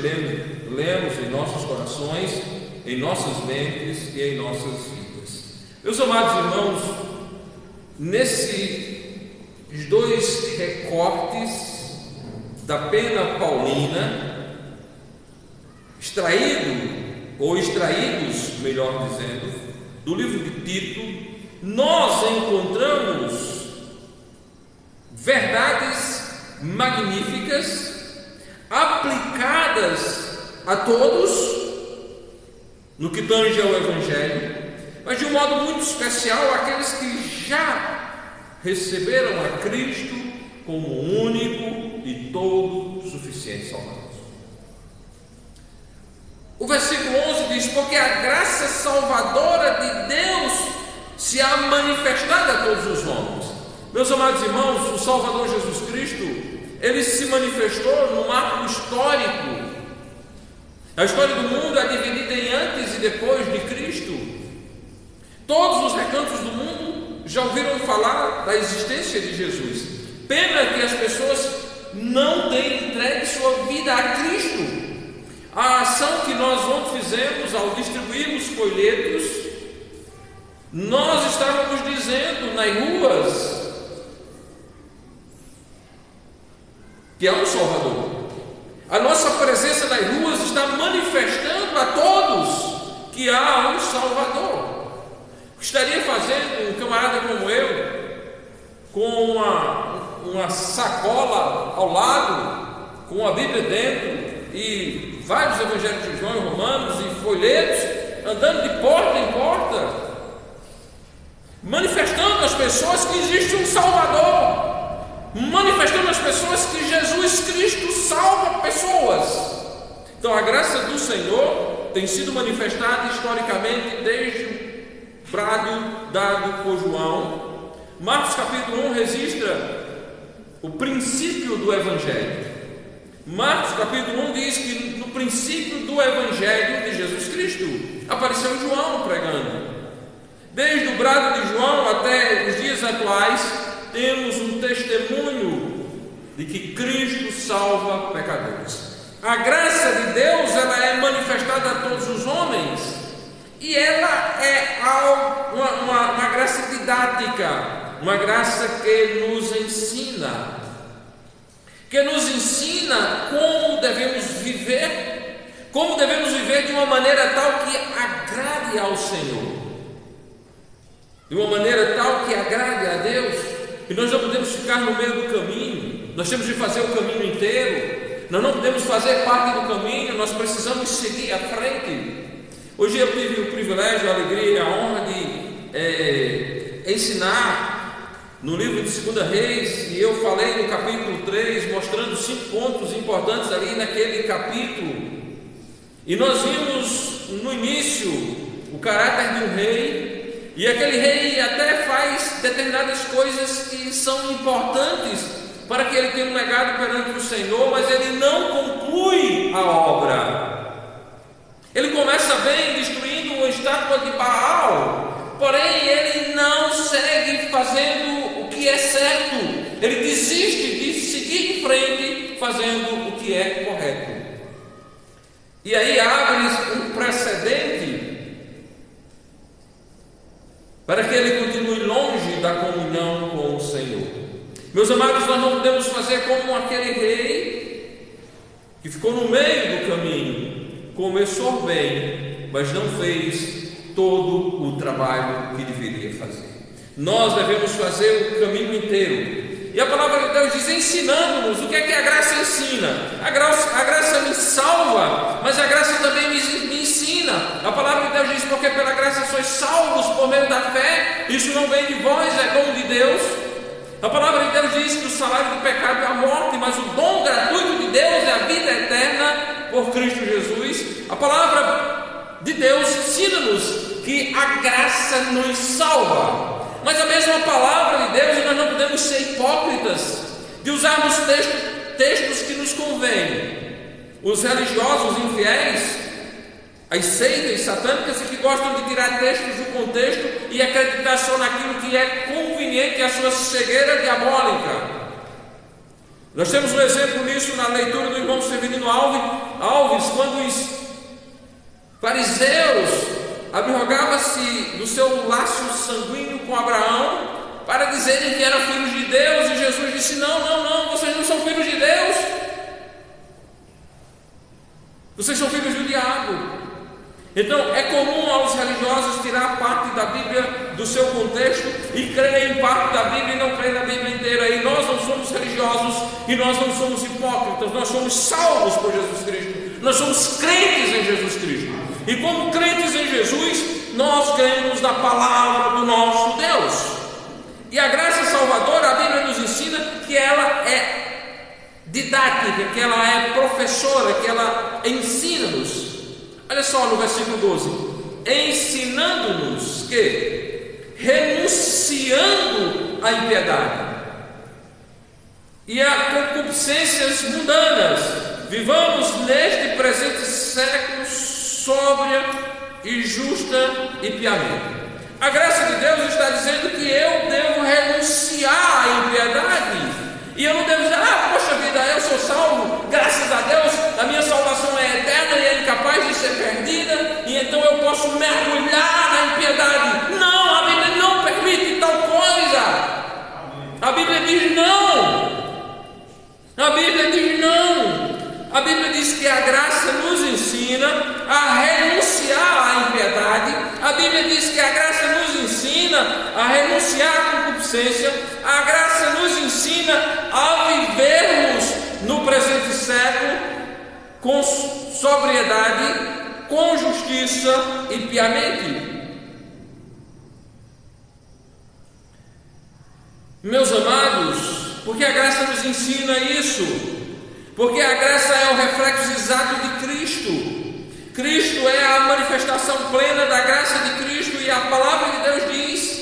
lemos em nossos corações, em nossas mentes e em nossas vidas. Meus amados irmãos, nesses dois recortes da pena paulina, extraídos, melhor dizendo, do livro de Tito, nós encontramos verdades magníficas aplicadas a todos no que tange ao Evangelho, mas de um modo muito especial àqueles que já receberam a Cristo como único e todo suficiente Salvador. O versículo 11 diz: porque a graça salvadora de Deus se há manifestado a todos os homens. Meus amados irmãos, o Salvador Jesus Cristo, Ele se manifestou no marco histórico. A história do mundo é dividida em antes e depois de Cristo. Todos os recantos do mundo já ouviram falar da existência de Jesus. Pena que as pessoas não têm entregue sua vida a Cristo. A ação que nós ontem fizemos ao distribuirmos folhetos, nós estávamos dizendo nas ruas que há um Salvador. A nossa presença nas ruas está manifestando a todos que há um Salvador. O que estaria fazendo um camarada como eu, com uma sacola ao lado, com a Bíblia dentro e vários evangelhos de João e Romanos e folhetos, andando de porta em porta, manifestando às pessoas que existe um Salvador, manifestando às pessoas que Jesus Cristo salva pessoas. Então a graça do Senhor tem sido manifestada historicamente desde o brado dado por João. Marcos capítulo 1 registra o princípio do Evangelho. Marcos capítulo 1 diz que no princípio do Evangelho de Jesus Cristo apareceu João pregando. Desde o brado de João até os dias atuais, temos um testemunho de que Cristo salva pecadores. A graça de Deus, ela é manifestada a todos os homens, e ela é uma graça didática, uma graça que nos ensina como devemos viver de uma maneira tal que agrade ao Senhor, de uma maneira tal que agrade a Deus. E nós não podemos ficar no meio do caminho, nós temos de fazer o caminho inteiro. Nós não podemos fazer parte do caminho, nós precisamos seguir à frente. Hoje eu tive o privilégio, a alegria e a honra de ensinar no livro de 2 Reis, e eu falei no capítulo 3, mostrando 5 pontos importantes ali naquele capítulo. E nós vimos no início o caráter de um rei, e aquele rei até faz determinadas coisas que são importantes para que ele tenha um legado perante o Senhor, mas ele não conclui a obra. Ele começa bem destruindo uma estátua de Baal, porém ele não segue fazendo o que é certo, ele desiste de seguir em frente fazendo o que é correto. E aí abre um precedente para que ele continue longe da comunhão com o Senhor. Meus amados, nós não podemos fazer como aquele rei que ficou no meio do caminho, começou bem, mas não fez todo o trabalho que deveria fazer. Nós devemos fazer o caminho inteiro. E a palavra de Deus diz, ensinando-nos. O que é que a graça ensina? A graça me salva, mas a graça também me ensina. A palavra de Deus diz, porque pela graça sois salvos por meio da fé. Isso não vem de vós, é dom de Deus. A palavra de Deus diz que o salário do pecado é a morte, mas o dom gratuito de Deus é a vida eterna por Cristo Jesus. A palavra de Deus ensina-nos que a graça nos salva. Mas a mesma palavra de Deus, e nós não podemos ser hipócritas de usarmos textos que nos convêm. Os religiosos infiéis, as seitas satânicas que gostam de tirar textos do contexto e acreditar só naquilo que é conveniente à sua cegueira diabólica. Nós temos um exemplo nisso na leitura do irmão Severino Alves, quando os fariseus abrogavam-se do seu laço sanguíneo com Abraão para dizerem que eram filhos de Deus, e Jesus disse, não, vocês não são filhos de Deus, vocês são filhos do diabo. Então é comum aos religiosos tirar parte da Bíblia do seu contexto e crer em parte da Bíblia e não crer na Bíblia inteira. E nós não somos religiosos e nós não somos hipócritas, nós somos salvos por Jesus Cristo, nós somos crentes em Jesus Cristo. E como crentes em Jesus, nós cremos na palavra do nosso Deus. E a graça salvadora, a Bíblia nos ensina que ela é didática, que ela é professora, que ela ensina-nos. Olha só no versículo 12: ensinando-nos que, renunciando à impiedade e a concupiscências mundanas, vivamos neste presente século sóbria e justa e piamente. A graça de Deus está dizendo que eu devo renunciar à impiedade. E eu não devo dizer, poxa vida, eu sou salvo, graças a Deus, a minha salvação é eterna e é incapaz de ser perdida, e então eu posso mergulhar na impiedade. Não, a Bíblia não permite tal coisa. A Bíblia diz não. A Bíblia diz não. A Bíblia diz que a graça nos ensina a renunciar à impiedade. A Bíblia diz que a graça nos ensina a renunciar à concupiscência. A graça nos ensina a vivermos no presente século com sobriedade, com justiça e piamente. Meus amados, porque a graça nos ensina isso? Porque a graça é o reflexo exato de Cristo. Cristo é a manifestação plena da graça de Cristo, e a palavra de Deus diz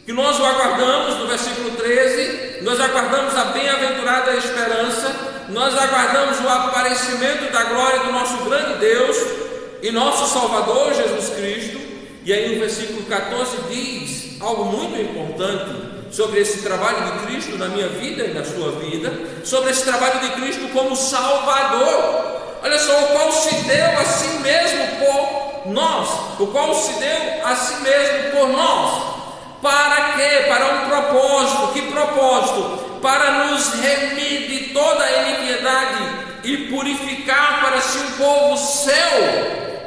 que nós o aguardamos, no versículo 13, nós aguardamos a bem-aventurada esperança, nós aguardamos o aparecimento da glória do nosso grande Deus e nosso Salvador Jesus Cristo, E aí no versículo 14 diz algo muito importante sobre esse trabalho de Cristo na minha vida e na sua vida, sobre esse trabalho de Cristo como Salvador. Olha só, o qual se deu a si mesmo por nós, o qual se deu a si mesmo por nós. Para quê? Para um propósito. Que propósito? Para nos remir de toda a iniquidade e purificar para si um povo seu,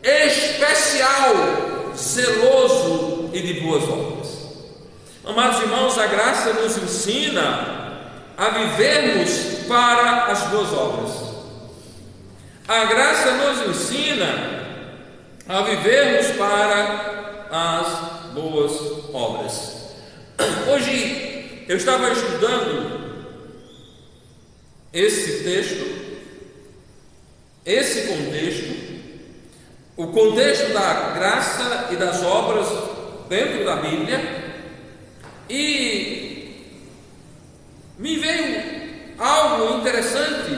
especial, zeloso e de boas obras. Amados irmãos, a graça nos ensina a vivermos para as boas obras. A graça nos ensina a vivermos para as boas obras. Hoje eu estava estudando esse texto, esse contexto, o contexto da graça e das obras dentro da Bíblia, e me veio algo interessante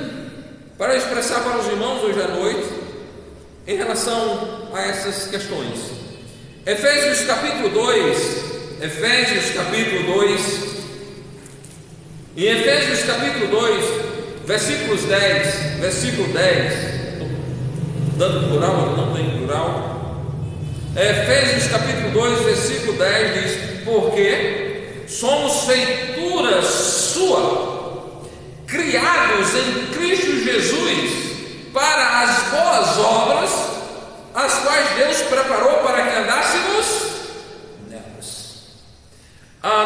para expressar para os irmãos hoje à noite em relação a essas questões. Efésios capítulo 2, em Efésios capítulo 2, versículo 10, dando plural, não tem plural. Efésios capítulo 2, versículo 10 diz: porque somos feituras sua, criados em Cristo Jesus para as boas obras, as quais Deus preparou para que andássemos nelas.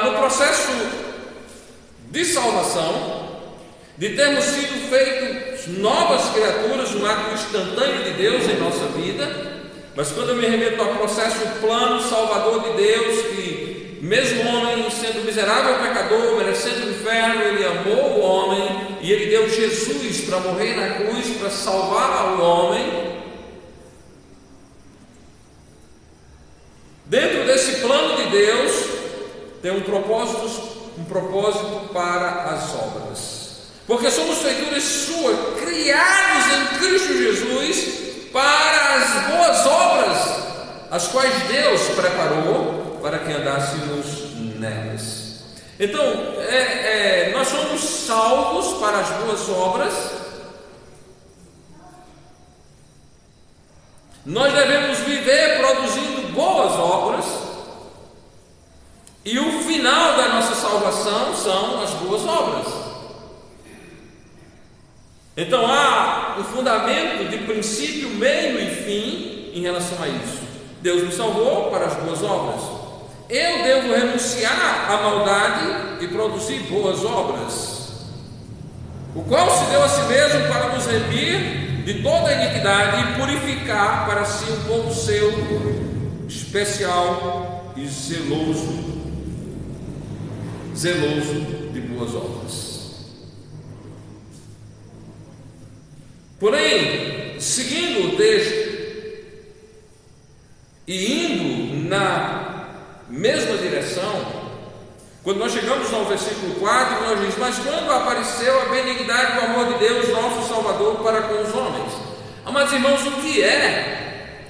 No processo de salvação, de termos sido feitos novas criaturas, um ato instantâneo de Deus em nossa vida, mas quando eu me remeto ao processo plano salvador de Deus, que mesmo o homem sendo miserável pecador, merecendo o inferno, ele amou o homem e ele deu Jesus para morrer na cruz, para salvar o homem. Dentro desse plano de Deus tem um propósito para as obras, porque somos feituras suas, criados em Cristo Jesus para as boas obras, as quais Deus preparou para que andássemos nelas. Então, nós somos salvos para as boas obras. Nós devemos viver produzindo boas obras, e o final da nossa salvação são as boas obras. Então há um fundamento de princípio, meio e fim em relação a isso. Deus me salvou para as boas obras. Eu devo renunciar à maldade e produzir boas obras, o qual se deu a si mesmo para nos remir de toda a iniquidade e purificar para si um povo seu, especial e zeloso de boas obras. Porém, seguindo o texto e indo na mesma direção, quando nós chegamos ao versículo 4, nós diz: mas quando apareceu a benignidade do amor de Deus, nosso Salvador, para com os homens. Amados irmãos, o que é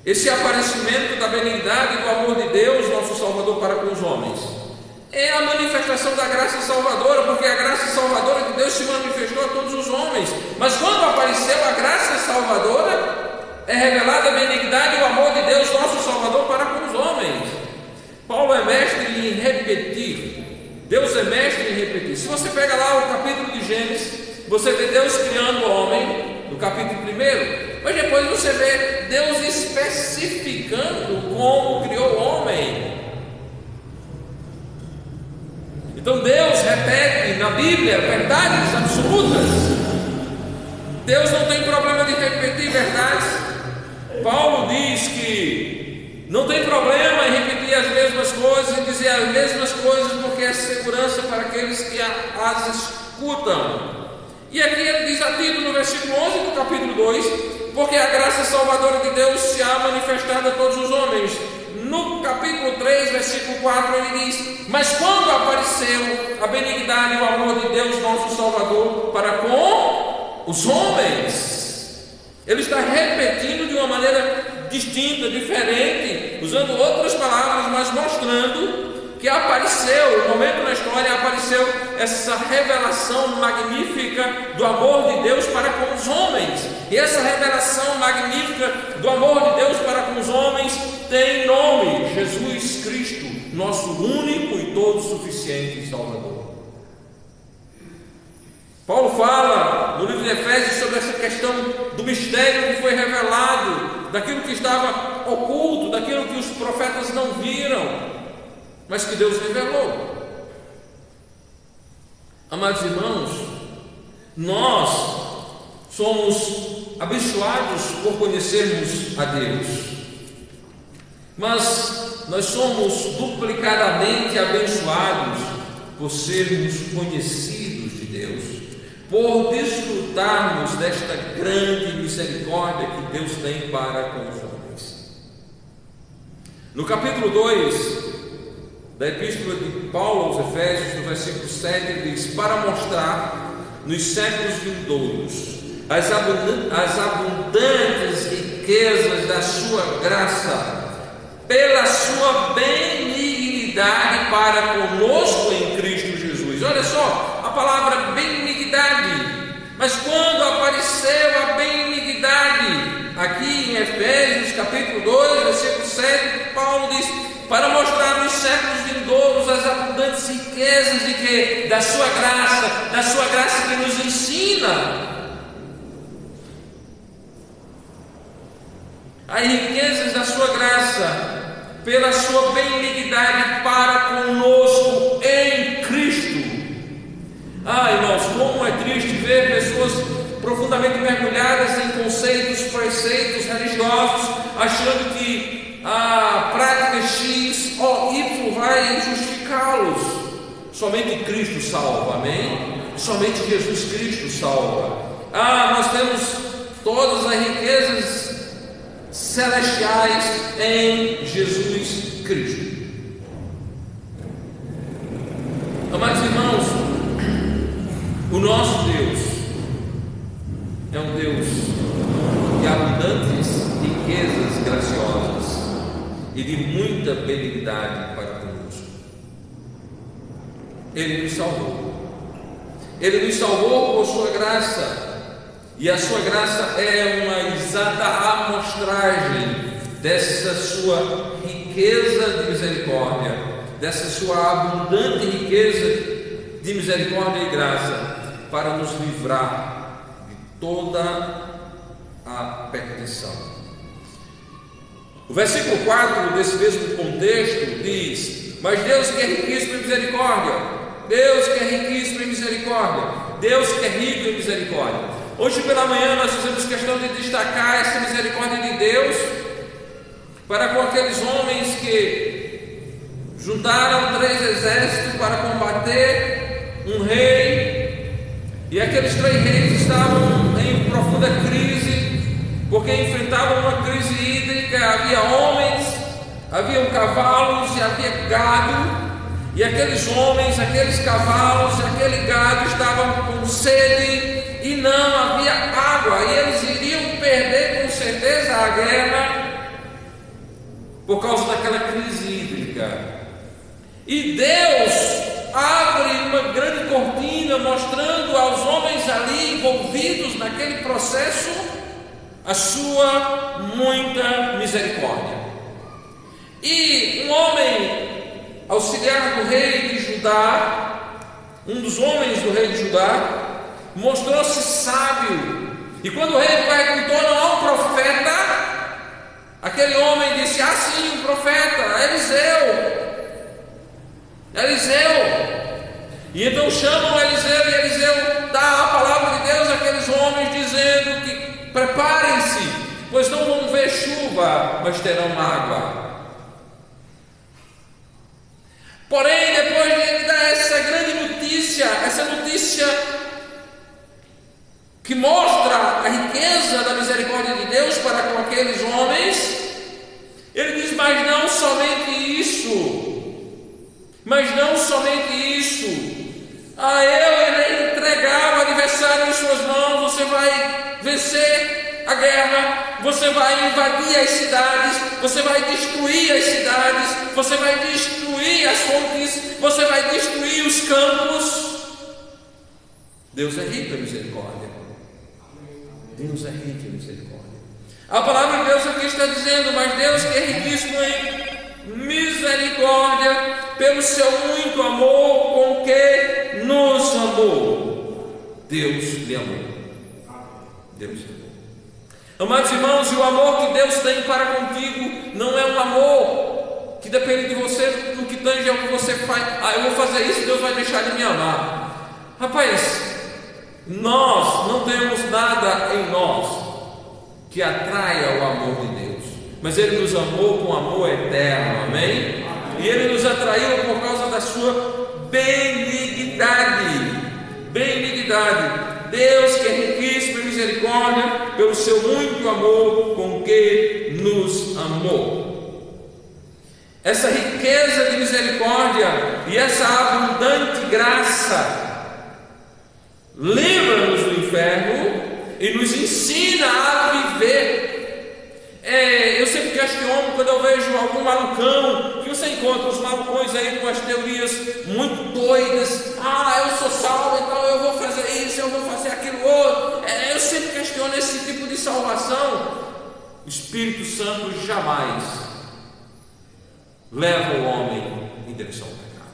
esse aparecimento da benignidade do amor de Deus, nosso Salvador, para com os homens? É a manifestação da graça salvadora, porque a graça salvadora de Deus se manifestou a todos os homens. Mas quando apareceu a graça salvadora, é revelada a benignidade e o amor de Deus, nosso Salvador, para com os homens. Paulo é mestre em repetir. Deus é mestre em repetir. Se você pega lá o capítulo de Gênesis, você vê Deus criando o homem, no capítulo 1, mas depois você vê Deus especificando como criou o homem. Então Deus repete na Bíblia verdades absolutas. Deus não tem problema de repetir verdades. Paulo diz que não tem problema em repetir as mesmas coisas e dizer as mesmas coisas, porque é segurança para aqueles que as escutam. E aqui ele diz a título no versículo 11 do capítulo 2: porque a graça salvadora de Deus se há manifestado a todos os homens. No capítulo 3, versículo 4, ele diz: mas quando apareceu a benignidade e o amor de Deus, nosso Salvador, para com os homens. Ele está repetindo de uma maneira distinta, diferente, usando outras palavras, mas mostrando que apareceu, um momento na história, apareceu essa revelação magnífica do amor de Deus para com os homens. E essa revelação magnífica do amor de Deus para com os homens tem nome: Jesus Cristo, nosso único e todo suficiente Salvador. Paulo fala no livro de Efésios sobre essa questão do mistério que foi revelado, daquilo que estava oculto, daquilo que os profetas não viram, mas que Deus revelou. Amados irmãos, nós somos abençoados por conhecermos a Deus, mas nós somos duplicadamente abençoados por sermos conhecidos de Deus, por desfrutarmos desta grande misericórdia que Deus tem para com os homens. No capítulo 2 da Epístola de Paulo aos Efésios, no versículo 7, ele diz: para mostrar nos séculos vindouros as abundantes riquezas da sua graça, pela sua benignidade para conosco em Cristo Jesus. Olha só, a palavra benignidade. Mas quando apareceu a benignidade? Aqui em Efésios capítulo 2, versículo 7, Paulo diz: para mostrar nos séculos vindouros as abundantes riquezas de quê? Da sua graça que nos ensina. As riquezas da sua graça, pela sua benignidade para conosco em Cristo. Irmãos, como é triste ver pessoas profundamente mergulhadas em conceitos, preceitos religiosos, achando que a prática X ou Y vai justificá-los. Somente Cristo salva, amém? Somente Jesus Cristo salva. Nós temos todas as riquezas celestiais em Jesus Cristo. Amados irmãos, o nosso Deus é um Deus de abundantes riquezas graciosas e de muita benignidade para conosco. Ele nos salvou. Ele nos salvou por sua graça. E a sua graça é uma exata amostragem dessa sua riqueza de misericórdia, dessa sua abundante riqueza de misericórdia e graça, para nos livrar de toda a perdição. O versículo 4 desse mesmo contexto diz: mas Deus que é riquíssimo em misericórdia, Deus que é riquíssimo em misericórdia, Deus que é rico em misericórdia. Hoje pela manhã nós fizemos questão de destacar essa misericórdia de Deus para com aqueles homens que juntaram 3 exércitos para combater um rei, e aqueles 3 reis estavam em profunda crise, porque enfrentavam uma crise hídrica. Havia homens, haviam cavalos e havia gado, e aqueles homens, aqueles cavalos e aquele gado estavam com sede e não havia água, e eles iriam perder com certeza a guerra por causa daquela crise hídrica. E Deus abre uma grande cortina, mostrando aos homens ali envolvidos naquele processo a sua muita misericórdia. E um homem auxiliar do rei de Judá, um dos homens do rei de Judá, mostrou-se sábio, e quando o rei perguntou: não há um profeta? Aquele homem disse: sim, um profeta, Eliseu. E então chamam Eliseu, e Eliseu dá a palavra de Deus àqueles homens, dizendo que preparem-se, pois não vão ver chuva, mas terão água. Porém, depois de ele dar essa grande notícia, essa notícia que mostra a riqueza da misericórdia de Deus para com aqueles homens, ele diz: mas não somente isso, eu irei entregar o adversário em suas mãos, você vai vencer a guerra, você vai invadir as cidades, você vai destruir as cidades, você vai destruir as fontes, você vai destruir os campos. Deus é rico em misericórdia. Deus é rico em misericórdia. A palavra de Deus aqui está dizendo, mas Deus que é riquíssimo em misericórdia, pelo seu muito amor com que nos amou. Deus lhe amou. Deus lhe amou. Amados irmãos, e o amor que Deus tem para contigo não é um amor que depende de você no que tange ao que você faz. Eu vou fazer isso, Deus vai deixar de me amar. Rapaz, nós não temos nada em nós que atraia o amor de Deus, mas Ele nos amou com amor eterno, amém? E Ele nos atraiu por causa da sua benignidade. Deus que é riquíssimo em misericórdia, pelo seu muito amor com que nos amou. Essa riqueza de misericórdia e essa abundante graça livra-nos do inferno e nos ensina a viver. Eu sempre questiono quando eu vejo algum malucão, que você encontra os malucões aí com as teorias muito doidas. Eu sou salvo, então eu vou fazer isso, eu vou fazer aquilo outro. Eu sempre questiono esse tipo de salvação. O Espírito Santo jamais leva o homem em direção ao pecado.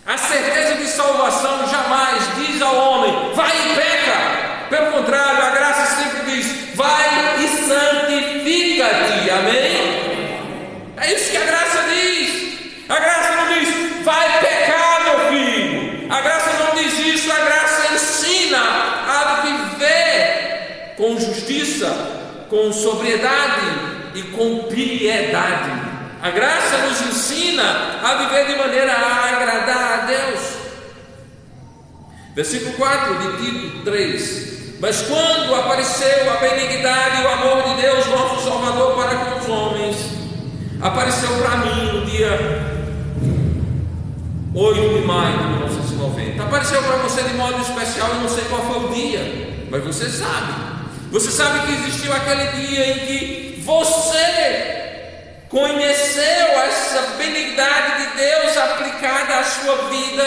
A certeza de salvação jamais diz ao homem, vai e peca. Pelo contrário, a graça sempre diz, vai e santifica-te, amém? É isso que a graça diz. A graça não diz, vai pecar, meu filho. A graça não diz isso, a graça ensina a viver com justiça, com sobriedade e com piedade. A graça nos ensina a viver de maneira a agradar a Deus. Versículo 4 de Tito 3. Mas quando apareceu a benignidade e o amor de Deus, nosso Salvador, para com os homens, apareceu para mim no dia 8 de maio de 1990. Apareceu para você de modo especial, eu não sei qual foi o dia, mas você sabe. Você sabe que existiu aquele dia em que você conheceu essa benignidade de Deus aplicada à sua vida.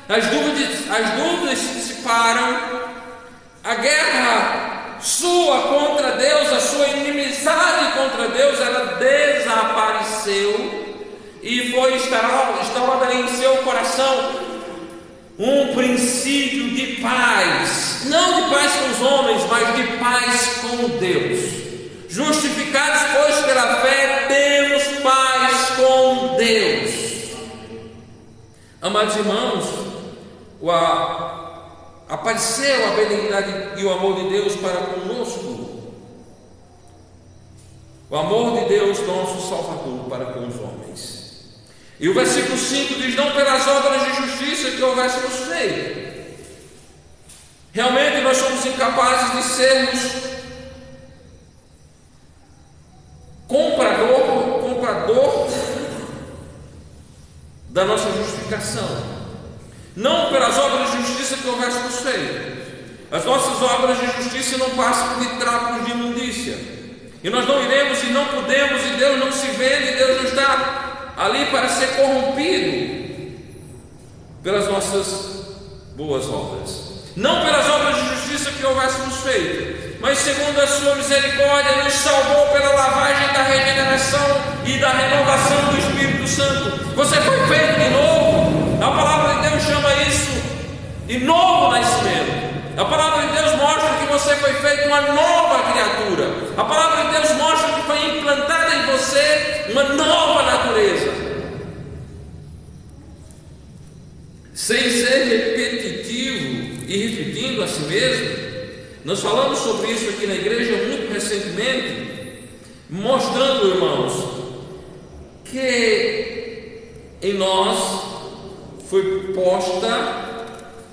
As dúvidas se dissiparam. A guerra sua contra Deus, a sua inimizade contra Deus, ela desapareceu e foi instaurada em seu coração um princípio de paz, não de paz com os homens, mas de paz com Deus. Justificados, pois, pela fé, temos paz com Deus. Amados irmãos, apareceu a benignidade e o amor de Deus para conosco. O amor de Deus, nosso Salvador, para com os homens. E o versículo 5 diz, não pelas obras de justiça que houvéssemos feito. Realmente nós somos incapazes de sermos comprador da nossa justificação. Não pelas obras de justiça que houvéssemos feito. As nossas obras de justiça não passam de trapos de imundícia. E nós não iremos e não podemos, e Deus não se vende, Deus não está ali para ser corrompido pelas nossas boas obras. Não pelas obras de justiça que houvéssemos feito, mas segundo a sua misericórdia, nos salvou pela lavagem da regeneração e da renovação do Espírito Santo. Você foi feito de novo. A palavra de Deus chama isso de novo nascimento. A palavra de Deus mostra que você foi feito uma nova criatura. A palavra de Deus mostra que foi implantada em você uma nova natureza. Sem ser repetitivo e repetindo a si mesmo, nós falamos sobre isso aqui na igreja muito recentemente, mostrando, irmãos, que em nós foi posta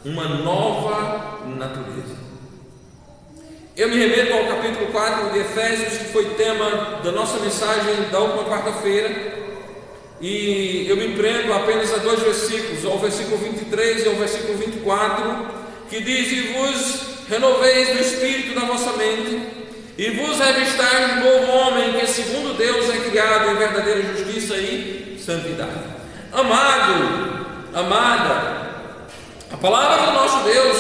uma nova natureza. Eu me remeto ao capítulo 4 de Efésios, que foi tema da nossa mensagem da última quarta-feira, e eu me prendo apenas a 2 versículos, ao versículo 23 e ao versículo 24, que diz, e vos renoveis do espírito da vossa mente, e vos revistais de novo homem, que segundo Deus é criado em verdadeira justiça e santidade. Amado, amada, a palavra do nosso Deus,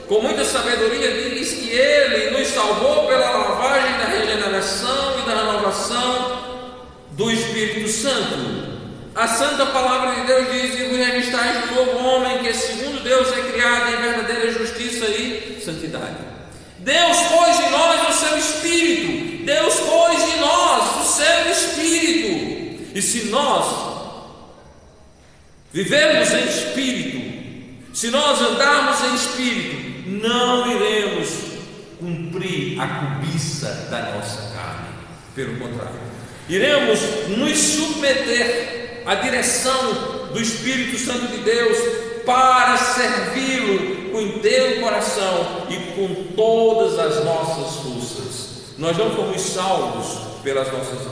com muita sabedoria, diz que Ele nos salvou pela lavagem da regeneração e da renovação do Espírito Santo. A santa palavra de Deus diz: e vos revistais de novo homem, que segundo Deus é criado em verdadeira justiça e santidade. Deus pôs em nós o seu Espírito. Deus pôs em nós o seu Espírito. E se nós vivemos em Espírito, se nós andarmos em Espírito, não iremos cumprir a cobiça da nossa carne. Pelo contrário, iremos nos submeter à direção do Espírito Santo de Deus para servi-lo com inteiro coração e com todas as nossas forças. Nós não fomos salvos pelas nossas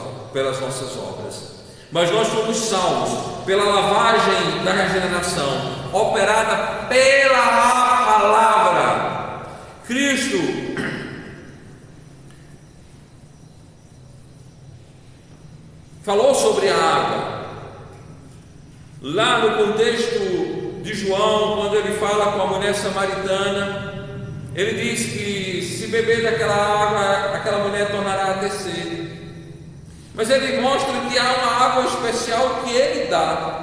obras, mas nós fomos salvos pela lavagem da regeneração, operada pela palavra. Cristo falou sobre a água. Lá no contexto de João, quando ele fala com a mulher samaritana, ele diz que se beber daquela água, aquela mulher tornará a ter sede. Mas ele mostra que há uma água especial que ele dá,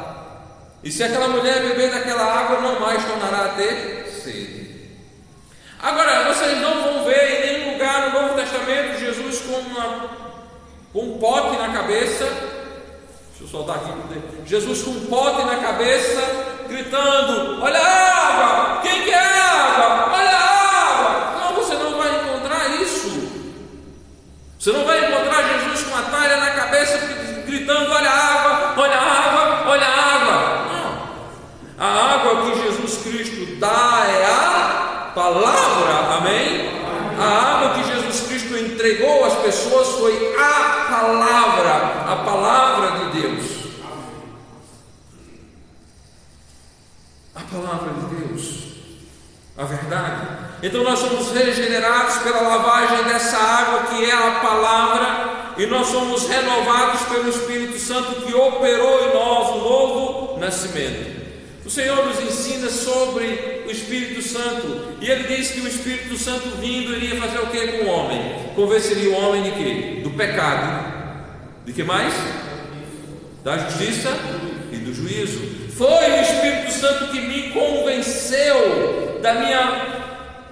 e se aquela mulher beber daquela água, não mais tornará a ter sede. Agora, vocês não vão ver em nenhum lugar no Novo Testamento Jesus com um pote na cabeça. Deixa eu soltar aqui. Jesus com um pote na cabeça, gritando: olha a água! Quem quer água? Olha a água! Não, você não vai encontrar isso. Você não vai encontrar Jesus com a talha na cabeça, gritando: olha a água! Olha a água! Olha a água! Não. A água que Jesus Cristo dá é a palavra. Amém? A água que Jesus Cristo entregou às pessoas foi a palavra de Deus. A palavra de Deus, a verdade. Então nós somos regenerados pela lavagem dessa água que é a palavra, e nós somos renovados pelo Espírito Santo que operou em nós o novo nascimento. O Senhor nos ensina sobre o Espírito Santo, e Ele diz que o Espírito Santo vindo iria fazer o que com o homem? Convenceria o homem de quê? Do pecado. De que mais? Da justiça e do juízo. Foi o Espírito Santo que me convenceu da minha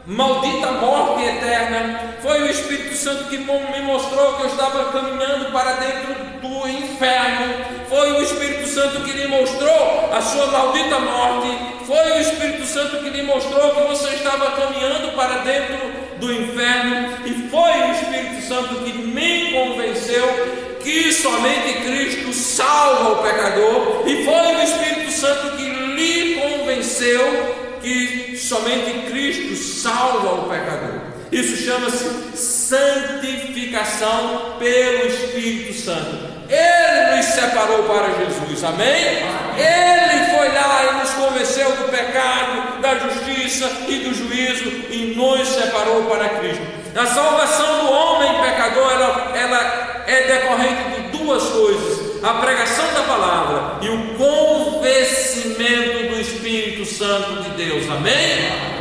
maldita morte eterna. Foi o Espírito Santo que me mostrou que eu estava caminhando para dentro do inferno. Foi o Espírito Santo que lhe mostrou a sua maldita morte. Foi o Espírito Santo que lhe mostrou que você estava caminhando para dentro do inferno. E foi o Espírito Santo que me convenceu que somente Cristo salva o pecador. E foi o Espírito Santo que lhe convenceu que somente Cristo salva o pecador. Isso chama-se santificação pelo Espírito Santo. Ele nos separou para Jesus, amém? Ele foi lá e nos convenceu do pecado, da justiça e do juízo e nos separou para Cristo. A salvação do homem pecador, ela é decorrente de duas coisas: a pregação da palavra e o convencimento do Espírito Santo de Deus, amém?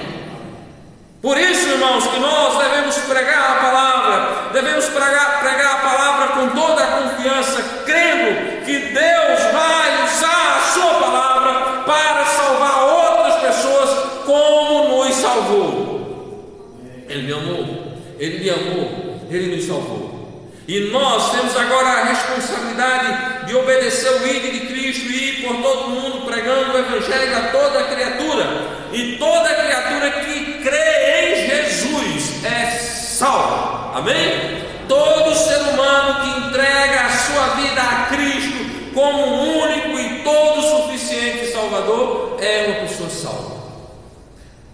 Por isso, irmãos, que nós devemos pregar a palavra, devemos pregar a palavra com toda a confiança, crendo que Deus vai usar a sua palavra para salvar outras pessoas como nos salvou. Ele me amou, Ele me amou, Ele nos salvou. E nós temos agora a responsabilidade de obedecer o ídolo de Cristo e ir por todo mundo pregando o Evangelho a toda criatura. E toda criatura que crê em Jesus é salva. Amém? Todo ser humano que entrega a sua vida a Cristo como o único e todo suficiente Salvador é uma pessoa salva.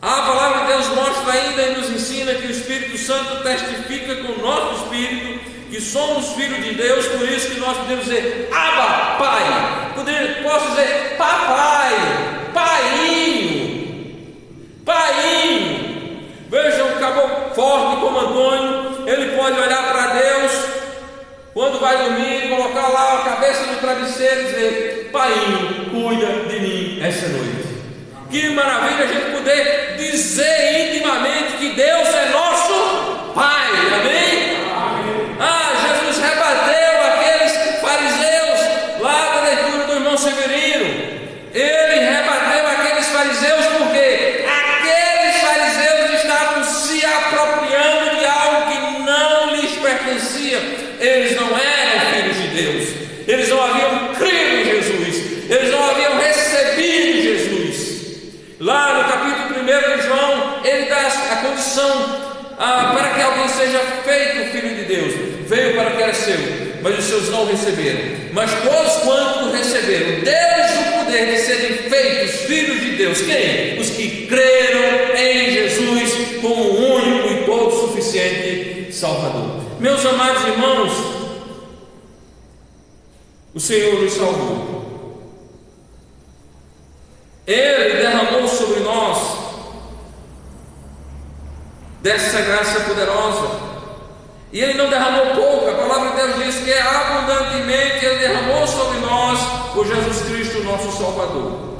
A palavra de Deus mostra ainda e nos ensina que o Espírito Santo testifica com o nosso espírito que somos filhos de Deus. Por isso que nós podemos dizer Abba, Pai. Posso dizer papai, paiinho, paiinho. Veja um caboclo forte como Antônio, ele pode olhar nessa noite. Que maravilha a gente poder dizer intimamente que Deus é nosso Pai, amém? Jesus rebateu aqueles fariseus lá da leitura do irmão Severino. Ele rebateu aqueles fariseus porque aqueles fariseus estavam se apropriando de algo que não lhes pertencia. Eles não eram filhos de Deus, eles não haviam crido em Jesus, eles não haviam recebido Jesus. Lá no capítulo 1 de João, ele dá a condição para que alguém seja feito filho de Deus. Veio para que era seu, mas os seus não receberam. Mas todos quanto receberam, deles o poder de serem feitos filhos de Deus. Quem? Os que creram em Jesus como o único e todo suficiente Salvador. Meus amados irmãos, o Senhor nos salvou. Ele derramou sobre nós dessa graça poderosa. E Ele não derramou pouco. A palavra de Deus diz que abundantemente Ele derramou sobre nós por Jesus Cristo, nosso Salvador.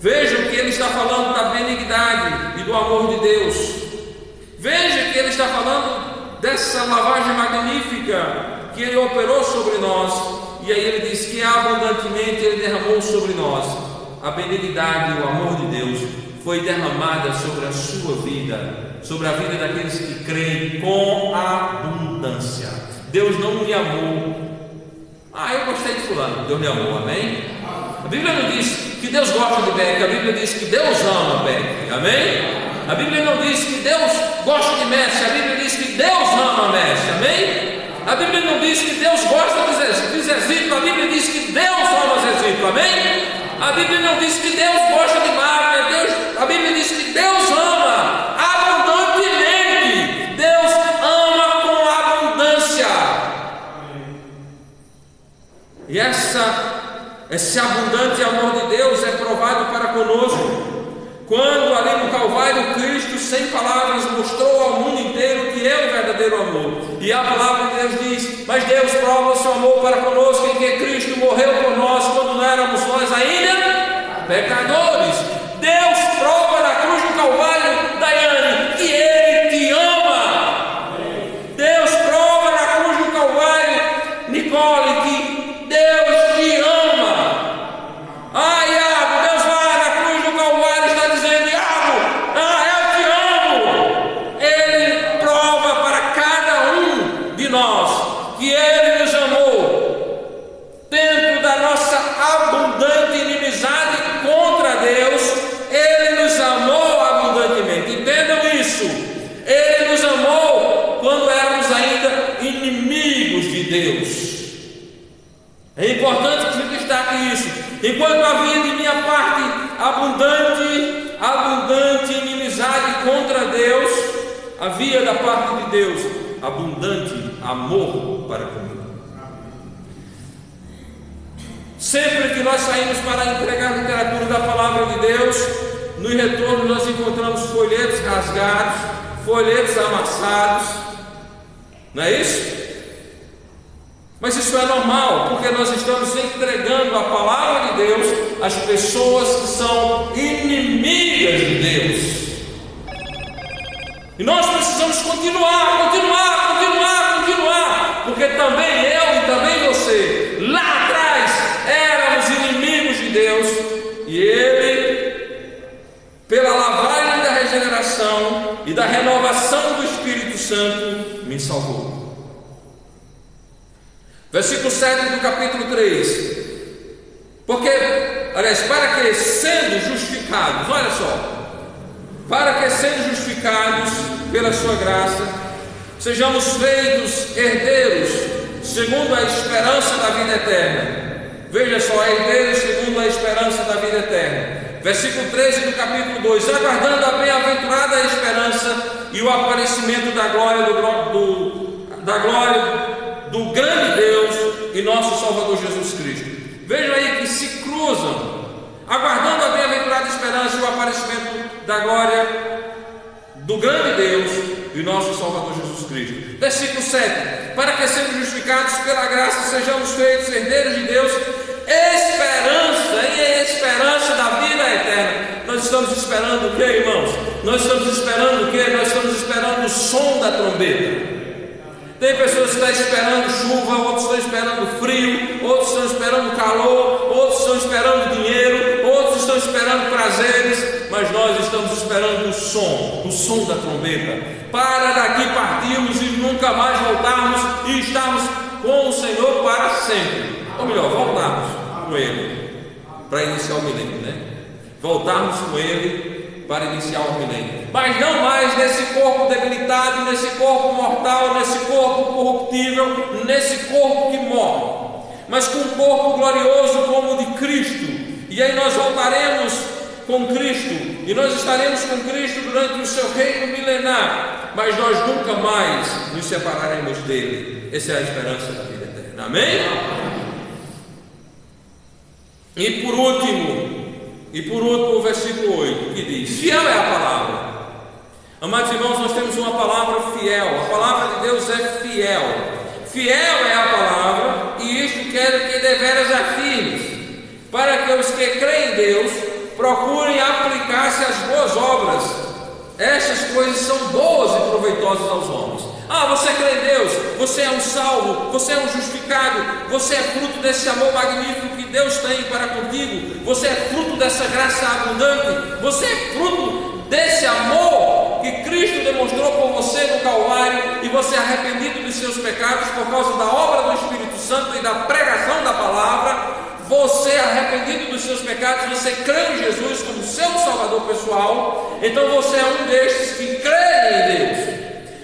Vejam que Ele está falando da benignidade e do amor de Deus. Veja que Ele está falando dessa lavagem magnífica que Ele operou sobre nós. E aí Ele diz que abundantemente Ele derramou sobre nós. A benignidade e o amor de Deus foi derramada sobre a sua vida, sobre a vida daqueles que creem com abundância. Deus não me amou. Eu gostei de fulano, Deus me amou, amém? A Bíblia não diz que Deus gosta de Beck, a Bíblia diz que Deus ama Beck, amém? A Bíblia não diz que Deus gosta de Messi, a Bíblia diz que Deus ama Messi, amém? A Bíblia não diz que Deus gosta de Zezito, a Bíblia diz que Deus ama Zezito, amém? A Bíblia não diz que Deus gosta de Márcia, a Bíblia diz que Deus ama abundantemente. Deus ama com abundância. E esse abundante amor de Deus é provado para conosco quando ali no Calvário Cristo, sem palavras, mostrou ao mundo inteiro que é o verdadeiro amor. E a palavra de Deus diz: mas Deus prova o seu amor para conosco em que Cristo morreu por nós quando não éramos nós ainda pecadores. Deus prova na cruz do Calvário, Daiane, que Ele te ama. Deus prova na cruz do Calvário, Nicole, que Deus te ama. Iago, Deus vai na cruz do Calvário, está dizendo: Iago, eu te amo. Ele prova para cada um de nós que Ele nos amou. Dentro da nossa abundante inimizade contra Deus, Ele nos amou abundantemente. Entendam isso. Ele nos amou quando éramos ainda inimigos de Deus. É importante que se destaque isso. Enquanto havia de minha parte abundante inimizade contra Deus, havia da parte de Deus abundante amor para comigo. Sempre que nós saímos para entregar a literatura da palavra de Deus, no retorno nós encontramos folhetos rasgados, folhetos amassados. Não é isso? Mas isso é normal, porque nós estamos entregando a palavra de Deus às pessoas que são inimigas de Deus. E nós precisamos continuar, porque também eu e também você, lá atrás, éramos inimigos de Deus, e Ele, pela lavagem da regeneração e da renovação do Espírito Santo, me salvou. Versículo 7 do capítulo 3. Para que sendo justificados, olha só, para que sendo justificados pela sua graça, sejamos feitos herdeiros segundo a esperança da vida eterna. Veja só, herdeiros segundo a esperança da vida eterna. Versículo 13 do capítulo 2: aguardando a bem-aventurada esperança e o aparecimento da glória do grande Deus e nosso Salvador Jesus Cristo. Vejam aí que se cruzam, aguardando a bem-aventurada esperança e o aparecimento da glória do grande Deus e nosso Salvador Jesus Cristo. Versículo 7: para que sendo justificados pela graça sejamos feitos herdeiros de Deus, esperança da vida eterna. estamos esperando o que, irmãos? Nós estamos esperando o que? Nós estamos esperando o som da trombeta. Tem pessoas que estão esperando chuva, outros estão esperando frio, outros estão esperando calor, outros estão esperando dinheiro, outros estão esperando prazeres, mas nós estamos esperando o som da trombeta, para daqui partirmos e nunca mais voltarmos e estarmos com o Senhor para sempre. Ou melhor, voltarmos com Ele para iniciar o milênio, né? Voltarmos com Ele para iniciar o milênio, mas não mais nesse corpo debilitado, nesse corpo mortal, nesse corpo corruptível, nesse corpo que morre, mas com um corpo glorioso como o de Cristo. E aí nós voltaremos com Cristo, e nós estaremos com Cristo durante o seu reino milenar, mas nós nunca mais nos separaremos dele. Essa é a esperança da vida eterna. Amém? E por último, o versículo 8, que diz: fiel é a palavra. Amados irmãos, nós temos uma palavra fiel. A palavra de Deus é fiel. Fiel é a palavra, e isto quero que deveras afirmes, para que os que creem em Deus procurem aplicar-se às boas obras. Estas coisas são boas e proveitosas aos homens. Você crê em Deus, você é um salvo, você é um justificado, você é fruto desse amor magnífico que Deus tem para contigo, você é fruto dessa graça abundante, você é fruto desse amor que Cristo demonstrou por você no Calvário, e você é arrependido dos seus pecados por causa da obra do Espírito Santo e da pregação da palavra. Você é arrependido dos seus pecados, você crê em Jesus como seu Salvador pessoal, então você é um destes que crê em Deus.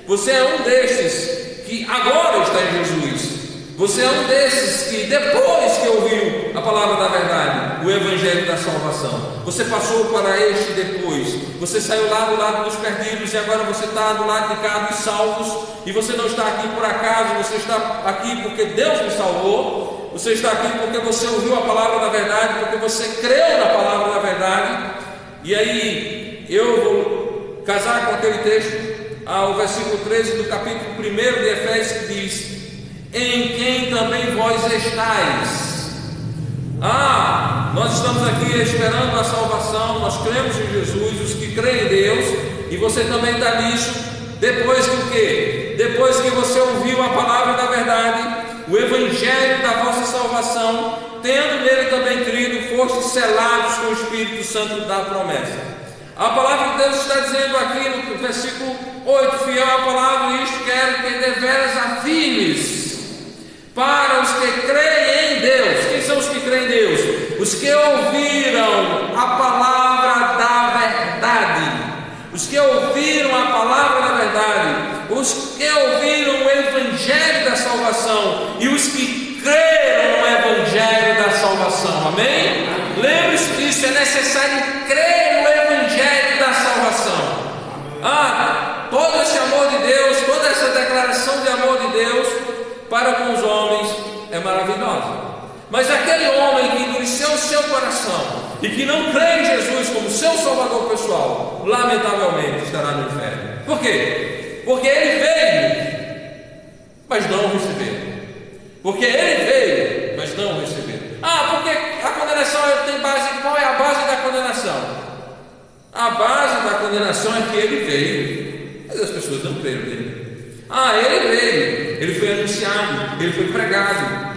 Você é um destes que agora está em Jesus. Você é um desses que depois que ouviu a palavra da verdade, o evangelho da salvação, você passou para este depois. Você saiu lá do lado dos perdidos e agora você está do lado de cá dos salvos. E você não está aqui por acaso, você está aqui porque Deus me salvou. Você está aqui porque você ouviu a palavra da verdade, porque você creu na palavra da verdade. E aí eu vou casar com aquele texto, o versículo 13 do capítulo 1 de Efésios, que diz: em quem também vós estáis. Nós estamos aqui esperando a salvação, nós cremos em Jesus, os que creem em Deus, e você também está nisso, depois que o quê? Depois que você ouviu a palavra da verdade, o evangelho da vossa salvação, tendo nele também crido, fostes selados com o Espírito Santo da promessa. A palavra de Deus está dizendo aqui no versículo 8: fiel é a palavra, e isto quero que deveras afirmes para os que creem em Deus. Quem são os que creem em Deus? Os que ouviram a palavra da verdade, os que ouviram a palavra da verdade, os que ouviram o evangelho da salvação e os que creram no evangelho da salvação. Amém? Lembre-se disso, é necessário crer no evangelho da salvação. Todo esse amor de Deus, toda essa declaração de amor de Deus para com os homens é maravilhosa. Mas aquele homem que endureceu o seu coração e que não crê em Jesus como seu Salvador pessoal, lamentavelmente estará no inferno. Por quê? Porque ele veio, mas não recebeu. Porque ele veio, mas não recebeu. Porque a condenação tem base. Qual é a base da condenação? A base da condenação é que ele veio, mas as pessoas não creram nele. Ele veio, ele foi anunciado, ele foi pregado,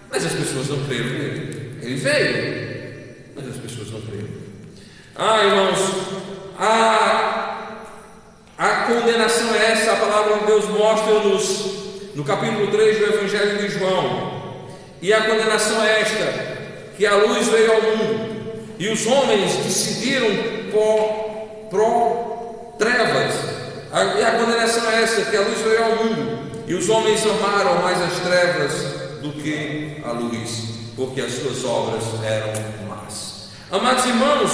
mas as pessoas não creram nele. Ele veio, mas as pessoas não creram. Irmãos, a condenação é essa. A palavra de Deus mostra-nos no capítulo 3 do Evangelho de João. E a condenação é esta: que a luz veio ao mundo, e os homens decidiram por trevas. E a condenação é essa: que a luz veio ao mundo, e os homens amaram mais as trevas do que a luz, porque as suas obras eram más. Amados irmãos,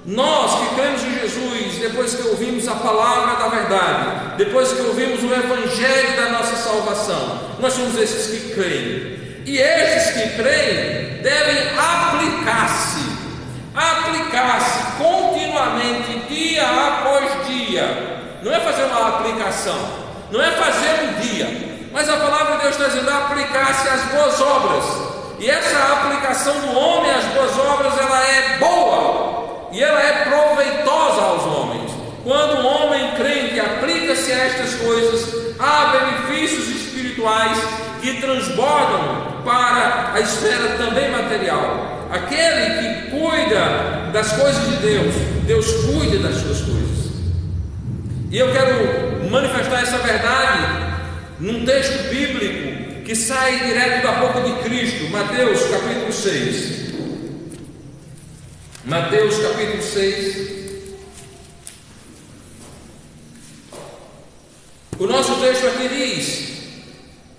nós que cremos em Jesus, depois que ouvimos a palavra da verdade, depois que ouvimos o evangelho da nossa salvação, nós somos esses que creem. E esses que creem devem aplicar-se continuamente, dia após dia. Não é fazer uma aplicação, não é fazer um dia, mas a palavra de Deus está dizendo aplicar-se às boas obras. E essa aplicação do homem às boas obras, ela é boa e ela é transbordam para a esfera também material. Aquele que cuida das coisas de Deus, Deus cuida das suas coisas. E eu quero manifestar essa verdade num texto bíblico que sai direto da boca de Cristo, Mateus capítulo 6. Mateus capítulo 6. O nosso texto aqui diz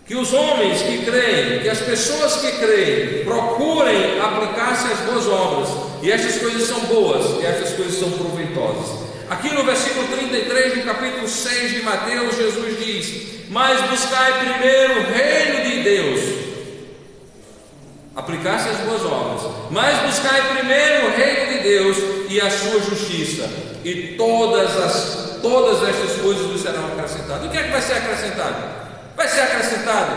que os homens que creem, que as pessoas que creem, procurem aplicar-se às boas obras, e estas coisas são boas, e estas coisas são proveitosas. Aqui no versículo 33 do capítulo 6 de Mateus, Jesus diz: mas buscai primeiro o reino de Deus, aplicar-se às boas obras, mas buscai primeiro o reino de Deus e a sua justiça, e todas estas coisas vos serão acrescentadas. O que é que vai ser acrescentado? Vai ser acrescentado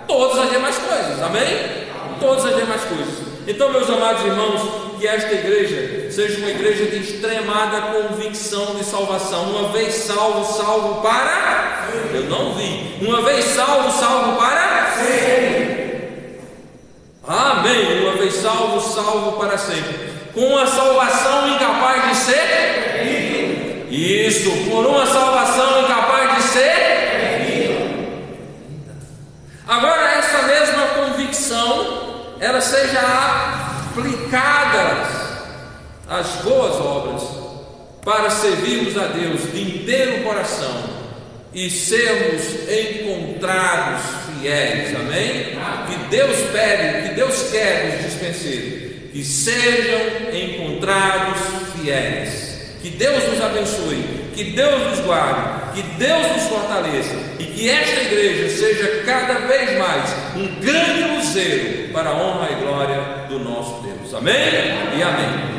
todas as demais coisas, amém? Todas as demais coisas. Então, meus amados irmãos, que esta igreja seja uma igreja de extremada convicção de salvação. Uma vez salvo, salvo para? Eu não vi. Uma vez salvo, salvo para? Sempre. Amém. Uma vez salvo, salvo para sempre. Com a salvação incapaz de ser? Isso. Por uma salvação incapaz de ser? Agora, essa mesma convicção, ela seja aplicada às boas obras, para servirmos a Deus de inteiro coração e sermos encontrados fiéis, amém? Que Deus pede, que Deus quer dos dispenseiros, que sejam encontrados fiéis. Que Deus nos abençoe, que Deus nos guarde, que Deus nos fortaleça e que esta igreja seja cada vez mais um grande luzeiro para a honra e glória do nosso Deus. Amém? E amém.